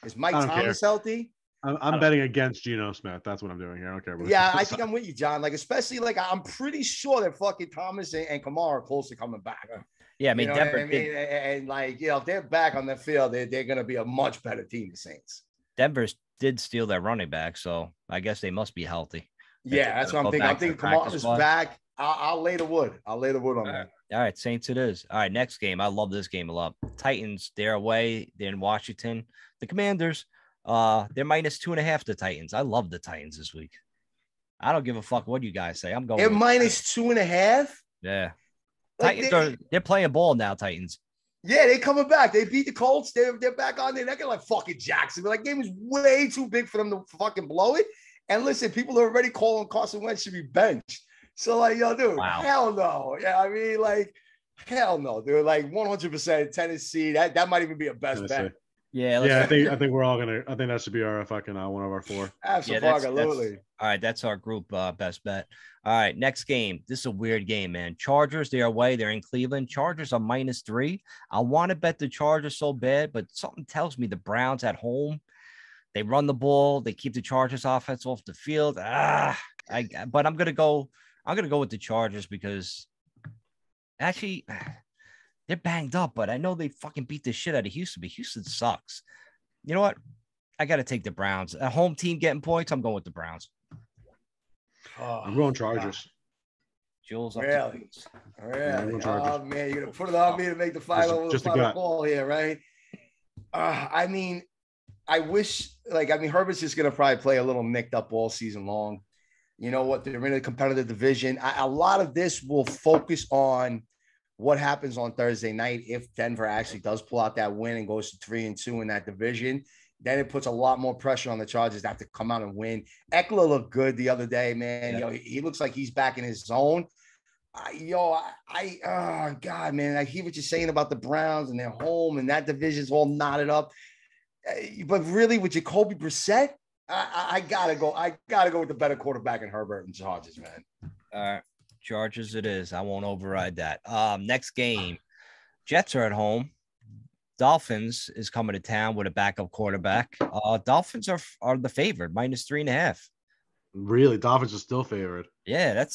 Is Mike I don't Thomas healthy? I'm betting against Geno Smith. That's what I'm doing here. I don't care. Yeah, I think I'm with you, John. Like, especially, like, I'm pretty sure that fucking Thomas and Kamara are close to coming back. Yeah, I mean, you know Denver what I mean? And like, you know, if they're back on the field, they're going to be a much better team, the Saints. Denver did steal their running back, so I guess they must be healthy. Yeah, that's what I'm thinking. I'm thinking Kamara's back. I'll lay the wood. I'll lay the wood on that. All right, Saints it is. All right, next game. I love this game a lot. Titans, they're away. They're in Washington. The Commanders, they're minus 2.5 the Titans. I love the Titans this week. I don't give a fuck what you guys say. I'm going. They're minus 2.5? Yeah. Like Titans they're playing ball now, Titans. Yeah, they're coming back. They beat the Colts. They're back on there. They're going like fucking Jacksonville. That game is way too big for them to fucking blow it. And listen, people are already calling Carson Wentz should be benched. So, like, yo, dude, hell no. Yeah, I mean, like, hell no, dude. Like, 100% Tennessee. That might even be a best bet. Yeah, I think we're all gonna. I think that should be our fucking one of our 4. Absolutely. All right, that's our group best bet. All right, next game. This is a weird game, man. Chargers, they're away. They're in Cleveland. Chargers are minus 3. I want to bet the Chargers so bad, but something tells me the Browns at home. They run the ball. They keep the Chargers offense off the field. But I'm gonna go with the Chargers because actually they're banged up, but I know they fucking beat the shit out of Houston, but Houston sucks. You know what? I got to take the Browns. A home team getting points, I'm going with the Browns. I'm going Chargers. Jules up really? Oh, man, you're going to put it on me to make the final call here, right? I mean, I wish, Herbert's just going to probably play a little nicked up all season long. You know what? They're in a competitive division. A lot of this will focus on what happens on Thursday night if Denver actually does pull out that win and goes to 3-2 in that division. Then it puts a lot more pressure on the Chargers to have to come out and win. Eckler looked good the other day, man. Yeah. He looks like he's back in his zone. Oh, God, man. I hear what you're saying about the Browns and their home and that division's all knotted up. But really, with Jacoby Brissett, I gotta go. I gotta go with the better quarterback in Herbert and Chargers, man. All right. Chargers it is. I won't override that. Next game. Jets are at home. Dolphins is coming to town with a backup quarterback. Dolphins are the favorite, minus 3.5. Really? Dolphins are still favored. Yeah,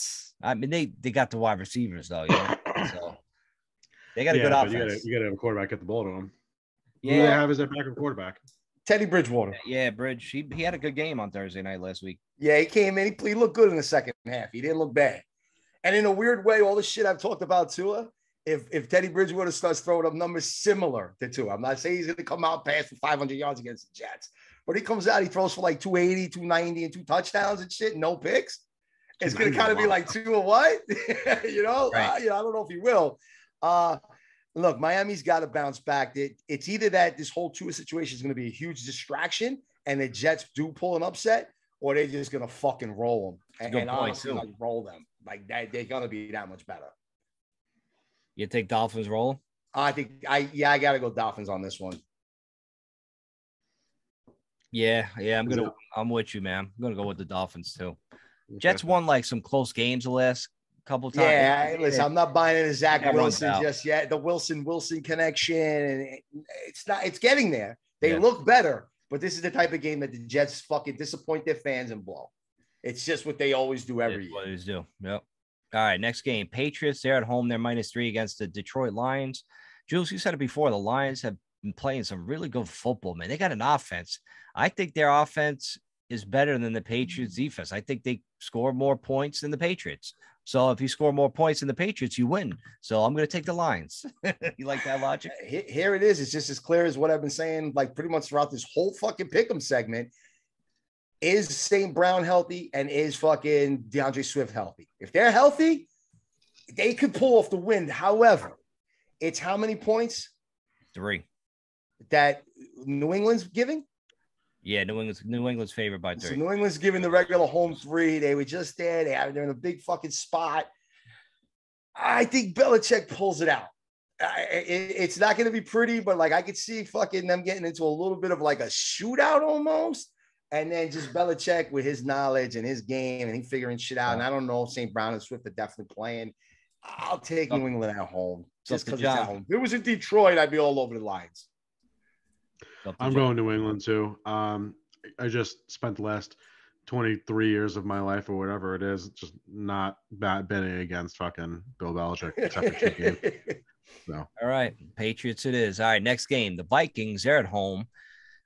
they got the wide receivers though, so they got a good offense. You gotta have a quarterback get the ball to them. Yeah. Who do they have as their backup quarterback? Teddy Bridgewater. Yeah, Bridge. He had a good game on Thursday night last week. Yeah, he came in. He looked good in the second half. He didn't look bad. And in a weird way, all the shit I've talked about Tua, if Teddy Bridgewater starts throwing up numbers similar to Tua, I'm not saying he's going to come out pass for 500 yards against the Jets, but he comes out, he throws for like 280, 290, and 2 touchdowns and shit, no picks. It's going to kind of be like Tua what? Right. I don't know if he will. Look, Miami's got to bounce back. It's either that this whole Tua situation is going to be a huge distraction and the Jets do pull an upset, or they're just going to fucking roll them. And honestly, like, roll them. Like that, they're going to be that much better. You take Dolphins roll? I got to go Dolphins on this one. Yeah, I'm with you, man. I'm going to go with the Dolphins too. Okay. Jets won like some close games the last couple times. Yeah, listen, I'm not buying into Zach Wilson just yet. The Wilson connection, and it's getting there. They look better, but this is the type of game that the Jets fucking disappoint their fans and blow. It's just what they always do every year. What they always do. Yep. All right, next game. Patriots, they're at home. They're -3 against the Detroit Lions. Jules, you said it before. The Lions have been playing some really good football, man. They got an offense. I think their offense is better than the Patriots defense. I think they score more points than the Patriots. So if you score more points than the Patriots, you win. So I'm going to take the Lions. You like that logic? Here it is. It's just as clear as what I've been saying, like pretty much throughout this whole fucking pick'em segment. Is St. Brown healthy and is fucking DeAndre Swift healthy? If they're healthy, they could pull off the win. However, it's how many points? 3. That New England's giving? Yeah, New England's favored by 3. So New England's giving the regular home 3. They were just there. They're in a big fucking spot. I think Belichick pulls it out. It's not going to be pretty, but like I could see fucking them getting into a little bit of like a shootout almost. And then just Belichick with his knowledge and his game and he figuring shit out. And I don't know if St. Brown and Swift are definitely playing. I'll take New England at home just because it's at home. If it was in Detroit, I'd be all over the Lions. I'm going New England too. I just spent the last 23 years of my life or whatever it is, just not betting against fucking Bill Belichick except for 2 games. So. All right, Patriots it is. All right, next game. The Vikings, they're at home.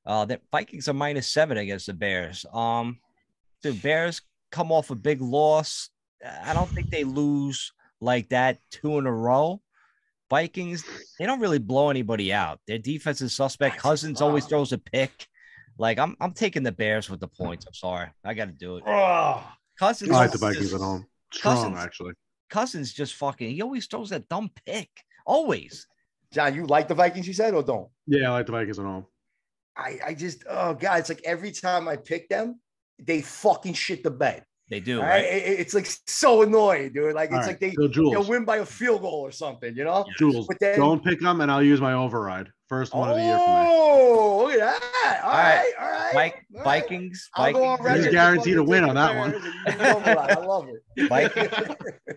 The Vikings are -7 against the Bears. The Bears come off a big loss. I don't think they lose like that 2 in a row. Vikings, they don't really blow anybody out. Their defense is suspect. Cousins always throws a pick. Like I'm taking the Bears with the points. I'm sorry, I got to do it. Cousins. I like the Vikings at home. Strong, actually. Cousins just fucking. He always throws that dumb pick. Always. John, you like the Vikings? You said or don't? Yeah, I like the Vikings at home. I just God, it's like every time I pick them, they fucking shit the bed. They do, right? It's like so annoying, dude. Like it's like they'll win by a field goal or something, you know? Jules, but then, don't pick them, and I'll use my override. First one of the year for me. Oh, look at that! All right. Vikings. He's guaranteed to win on that one. I love it.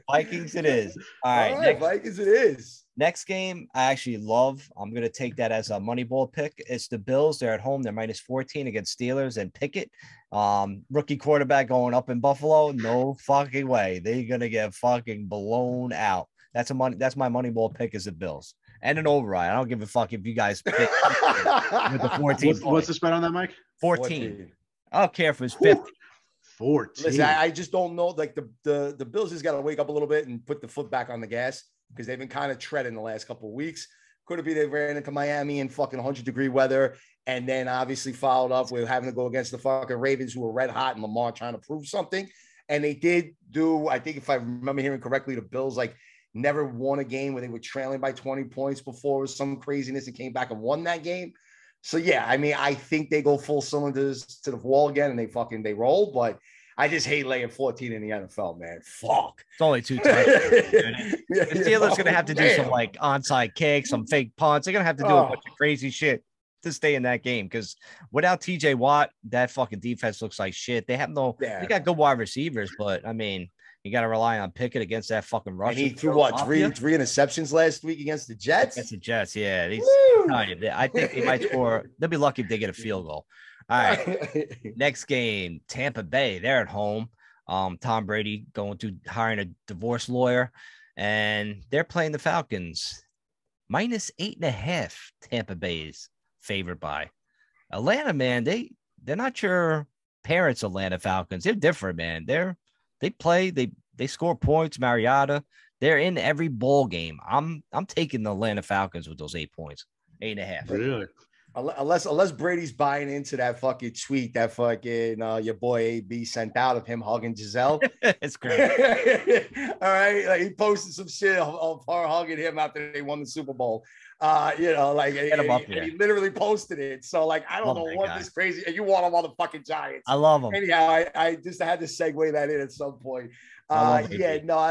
Vikings it is. All right, Vikings it is. Next game, I actually love. I'm going to take that as a money ball pick. It's the Bills. They're at home. They're -14 against Steelers and Pickett. Rookie quarterback going up in Buffalo. No fucking way. They're going to get fucking blown out. That's my money ball pick is the Bills. And an override. I don't give a fuck if you guys pick with the 14. What's the spread on that, Mike? 14. I don't care if it's 50. 14. Listen, I just don't know. Like the Bills just got to wake up a little bit and put the foot back on the gas because they've been kind of treading the last couple of weeks. Could it be they ran into Miami in fucking 100-degree weather and then obviously followed up with having to go against the fucking Ravens who were red hot and Lamar trying to prove something. And they did do, I think if I remember hearing correctly, the Bills like never won a game where they were trailing by 20 points before with some craziness and came back and won that game. So, yeah, I mean, I think they go full cylinders to the wall again and they roll, but I just hate laying 14 in the NFL, man. Fuck. It's only 2 times. The Steelers going to have to do some like onside kicks, some fake punts. They're going to have to do a bunch of crazy shit to stay in that game because without TJ Watt, that fucking defense looks like shit. They have they got good wide receivers, but I mean, you got to rely on Pickett against that fucking rush. And he threw what, three interceptions last week against the Jets? Against the Jets, yeah. I think they might score. They'll be lucky if they get a field goal. All right. Next game, Tampa Bay. They're at home. Tom Brady going to hiring a divorce lawyer, and they're playing the Falcons. -8.5. Tampa Bay's favored by Atlanta. Man, they're not your parents. Atlanta Falcons. They're different, man. They play. They score points. Mariota. They're in every bowl game. I'm taking the Atlanta Falcons with those 8 points. 8.5. Really? Unless Brady's buying into that fucking tweet that fucking your boy AB sent out of him hugging Giselle. It's great. All right. Like he posted some shit of her hugging him after they won the Super Bowl. You know, like he literally posted it. So like I don't know what this crazy and you want him on the fucking Giants. I love him. Anyhow, I just had to segue that in at some point. I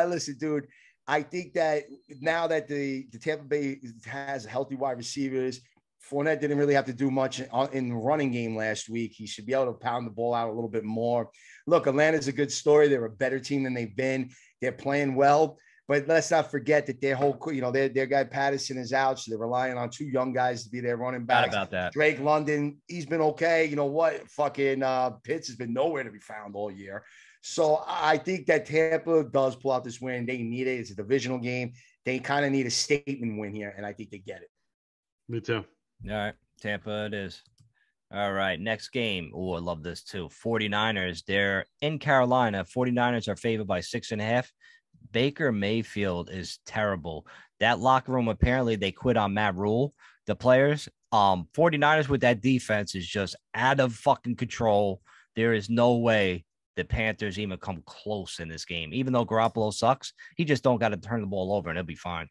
listen, dude. I think that now that the Tampa Bay has healthy wide receivers, Fournette didn't really have to do much in the running game last week. He should be able to pound the ball out a little bit more. Look, Atlanta's a good story. They're a better team than they've been. They're playing well, but let's not forget that their whole, their guy Patterson is out, so they're relying on 2 young guys to be their running backs. About that. Drake London, he's been okay. You know what? Fucking Pitts has been nowhere to be found all year. So I think that Tampa does pull out this win. They need it. It's a divisional game. They kind of need a statement win here, and I think they get it. Me too. All right, Tampa it is. All right, next game. Oh, I love this too. 49ers, they're in Carolina. 49ers are favored by 6.5. Baker Mayfield is terrible. That locker room, apparently they quit on Matt Rule, the players. 49ers with that defense is just out of fucking control. There is no way the Panthers even come close in this game. Even though Garoppolo sucks, he just don't got to turn the ball over and it'll be fine.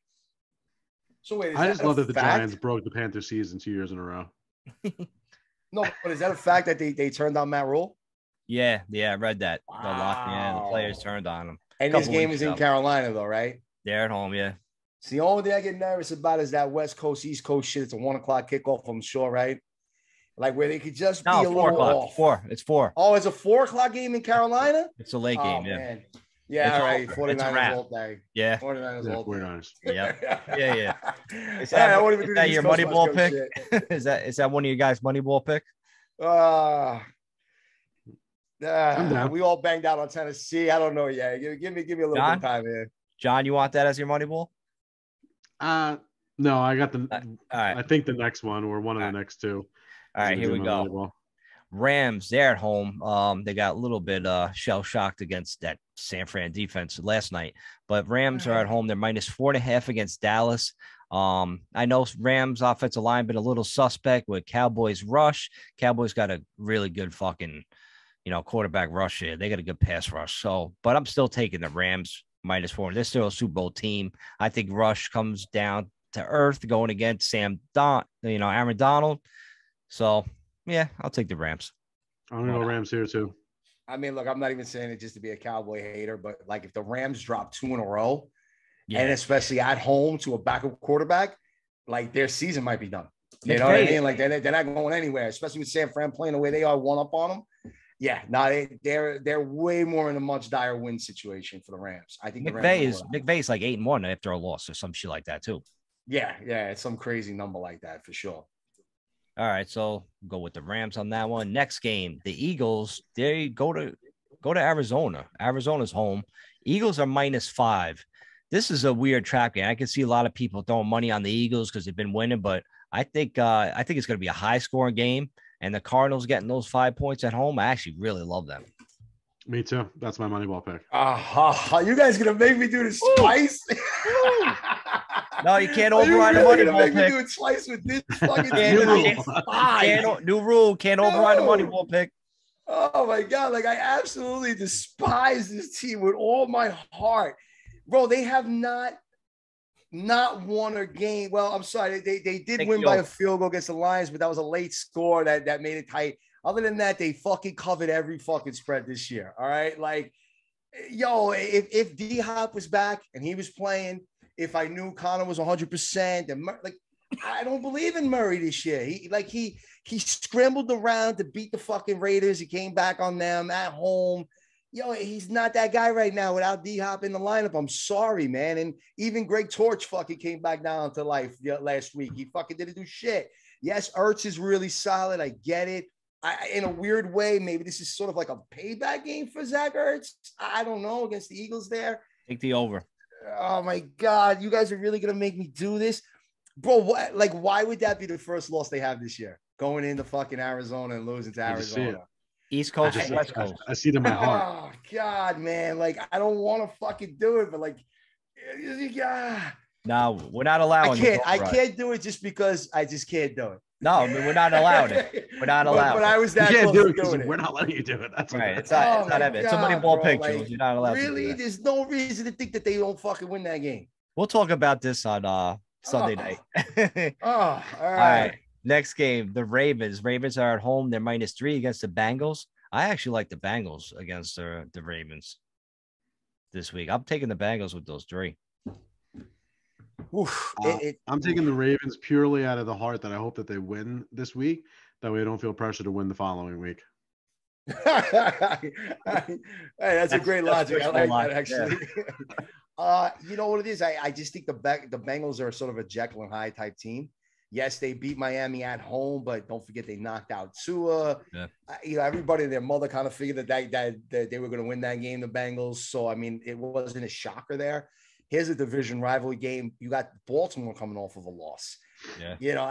So wait, I just love that the fact? Giants broke the Panthers season 2 years in a row. No, but is that a fact that they turned on Matt Rule? Yeah, I read that. Wow. The players turned on him. And this game is in Carolina, though, right? They're at home, yeah. So the only thing I get nervous about is that West Coast, East Coast shit. It's a 1 o'clock kickoff, I'm sure, right? Like where they could just be a little off. It's 4. Oh, it's a 4 o'clock game in Carolina? It's a late game, yeah. Man. Yeah, it's all right. 49ers all day. Yeah. 49ers all day. 49ers. Yep. Yeah. Is that, that your money ball pick? is that one of you guys' money ball pick? We all banged out on Tennessee. I don't know yet. Give me a little bit of time here. John, you want that as your money ball? No, I got the. All right. I think the next one or one of the next two. All right, here we go. Rams, they're at home. They got a little bit shell shocked against that San Fran defense last night, but Rams are at home. They're -4.5 against Dallas. I know Rams offensive line been a little suspect with Cowboys rush. Cowboys got a really good fucking, quarterback rush here. They got a good pass rush. So, but I'm still taking the Rams -4. They're still a Super Bowl team. I think rush comes down to earth going against Aaron Donald. So, yeah, I'll take the Rams. I'm going to go Rams here, too. I mean, look, I'm not even saying it just to be a Cowboy hater, but like if the Rams drop 2 in a row, and especially at home to a backup quarterback, like their season might be done. You know what I mean? Like they're not going anywhere, especially with San Fran playing the way they are, 1 up on them. Yeah, they're way more in a much dire win situation for the Rams. I think McVay's like 8-1 after a loss or some shit like that too. Yeah, it's some crazy number like that for sure. All right, so go with the Rams on that one. Next game, the Eagles, they go to Arizona. Arizona's home. Eagles are -5. This is a weird trap game. I can see a lot of people throwing money on the Eagles because they've been winning, but I think it's going to be a high-scoring game. And the Cardinals getting those 5 points at home, I actually really love them. Me too. That's my money ball pick. You guys gonna make me do the spice? No, you can't override the money ball pick. Me do a slice with this fucking new rule. Can't override the money ball pick. Oh my god! Like I absolutely despise this team with all my heart, bro. They have not won a game. Well, I'm sorry, they did win by a field goal against the Lions, but that was a late score that made it tight. Other than that, they fucking covered every fucking spread this year. All right, like, yo, if D-Hop was back and he was playing, if I knew Connor was 100%, and like, I don't believe in Murray this year. He scrambled around to beat the fucking Raiders. He came back on them at home. Yo, he's not that guy right now without D-Hop in the lineup. I'm sorry, man. And even Greg Torch fucking came back down to life last week. He fucking didn't do shit. Yes, Ertz is really solid. I get it. In a weird way, maybe this is sort of like a payback game for Zach Ertz. I don't know, against the Eagles there. Take the over. Oh, my God. You guys are really going to make me do this? Bro, why would that be the first loss they have this year? Going into fucking Arizona and losing to Arizona. East Coast or West Coast? I see it in my heart. Oh, God, man. Like, I don't want to fucking do it, but like, yeah. No, we're not allowing it. I can't do it just because I just can't do it. No, I mean, we're not allowed it. We're not allowed. But I was that close to doing it. We're not letting you do it. That's right. It's not evident. It's a money ball picture. Like, you're not allowed really, to do that. There's no reason to think that they don't fucking win that game. We'll talk about this on Sunday night. All right. All right. Next game, the Ravens. Ravens are at home. They're -3 against the Bengals. I actually like the Bengals against the Ravens this week. I'm taking the Bengals with those 3. I'm taking the Ravens purely out of the heart that I hope that they win this week. That way I don't feel pressure to win the following week. Hey, that's a great logic. I like that, actually. Yeah. You know what it is? I just think the Bengals are sort of a Jekyll and Hyde type team. Yes, they beat Miami at home, but don't forget they knocked out Tua. Yeah. Everybody and their mother kind of figured that they were going to win that game, the Bengals. So, I mean, it wasn't a shocker there. Here's a division rivalry game. You got Baltimore coming off of a loss. Yeah. You know,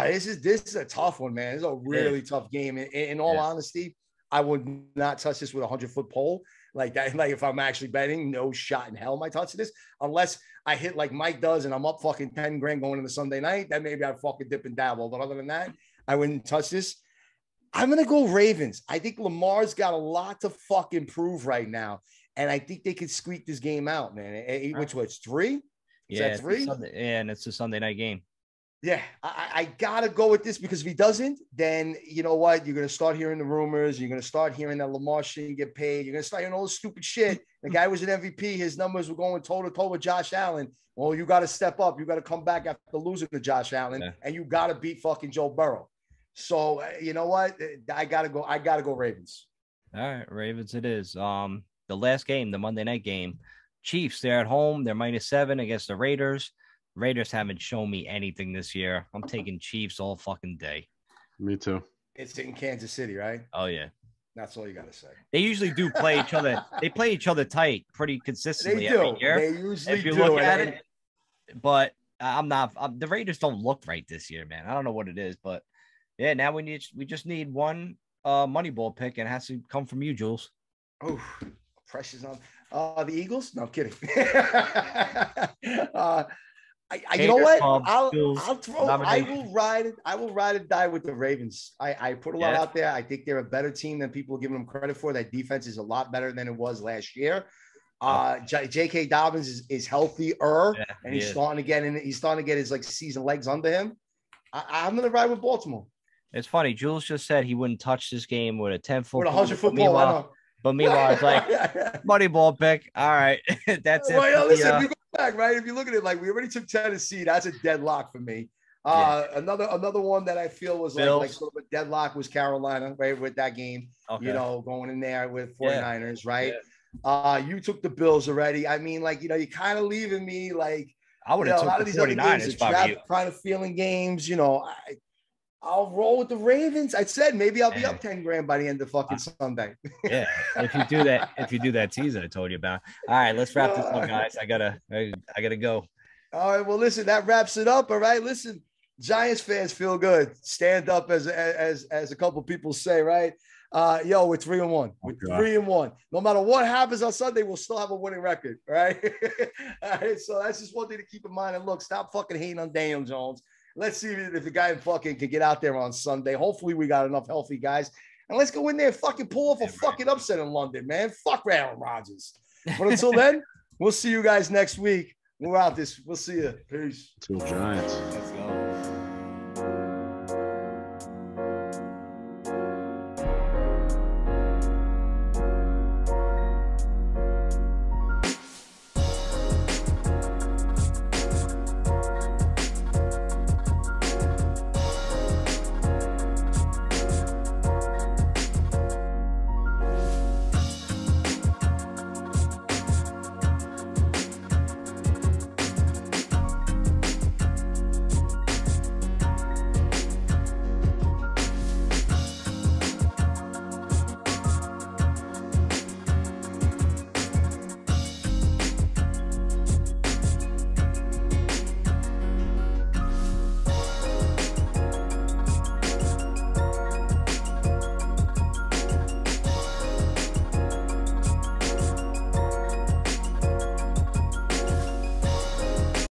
this is a tough one, man. It's a really tough game. In all honesty, I would not touch this with a 100-foot pole. like that. Like if I'm actually betting, no shot in hell am I touching this unless I hit like Mike does and I'm up fucking 10 grand going into Sunday night. Then maybe I'd fucking dip and dabble. But other than that, I wouldn't touch this. I'm going to go Ravens. I think Lamar's got a lot to fucking prove right now. And I think they could squeak this game out, man. Which was 3? Is that 3? And it's a Sunday night game. Yeah, I got to go with this because if he doesn't, then you know what? You're going to start hearing the rumors. You're going to start hearing that Lamar shouldn't get paid. You're going to start hearing all this stupid shit. The guy was an MVP. His numbers were going toe-to-toe with Josh Allen. Well, you got to step up. You got to come back after losing to Josh Allen, and you got to beat fucking Joe Burrow. So, you know what? I got to go Ravens. All right, Ravens it is. The last game, the Monday night game, Chiefs, they're at home. They're -7 against the Raiders. Raiders haven't shown me anything this year. I'm taking Chiefs all fucking day. Me too. It's in Kansas City, right? Oh, yeah. That's all you got to say. They usually do play each other. They play each other tight pretty consistently They do. every year. They usually if you do. look at it. But I'm not. The Raiders don't look right this year, man. I don't know what it is, but yeah, now we just need one Moneyball pick, and it has to come from you, Jules. Oh, pressure's on. The Eagles? No, I'm kidding. You know what? I will ride and die with the Ravens. I put a lot out there. I think they're a better team than people are giving them credit for. That defense is a lot better than it was last year. J.K. Dobbins is healthier, and he's starting to get his like season legs under him. I'm gonna ride with Baltimore. It's funny. Jules just said he wouldn't touch this game with a 10-foot with a 100-foot ball. I know. But meanwhile, it's like Moneyball pick. All right, that's it. Well, listen, if you go back, right? If you look at it, like we already took Tennessee, that's a deadlock for me. Another one that I feel was like sort of a deadlock was Carolina, right? With that game, you know, going in there with 49ers, right? Yeah. You took the Bills already. I mean, like, you know, you're kind of leaving me like I would have took the 49ers kind of feeling games, you know. I'll roll with the Ravens. I said maybe I'll be up 10 grand by the end of fucking Sunday. Yeah, if you do that teaser I told you about. All right, let's wrap this up, guys. I gotta go. All right, well, listen, that wraps it up. All right, listen, Giants fans feel good. Stand up, as a couple people say, right? Yo, we're 3-1. We're 3-1. No matter what happens on Sunday, we'll still have a winning record, right? All right, so that's just one thing to keep in mind. And look, stop fucking hating on Daniel Jones. Let's see if the guy fucking can get out there on Sunday. Hopefully we got enough healthy guys. And let's go in there and fucking pull off a fucking upset in London, man. Fuck Aaron Rodgers. But until then, we'll see you guys next week. We're out this. We'll see you. Peace. Till Giants.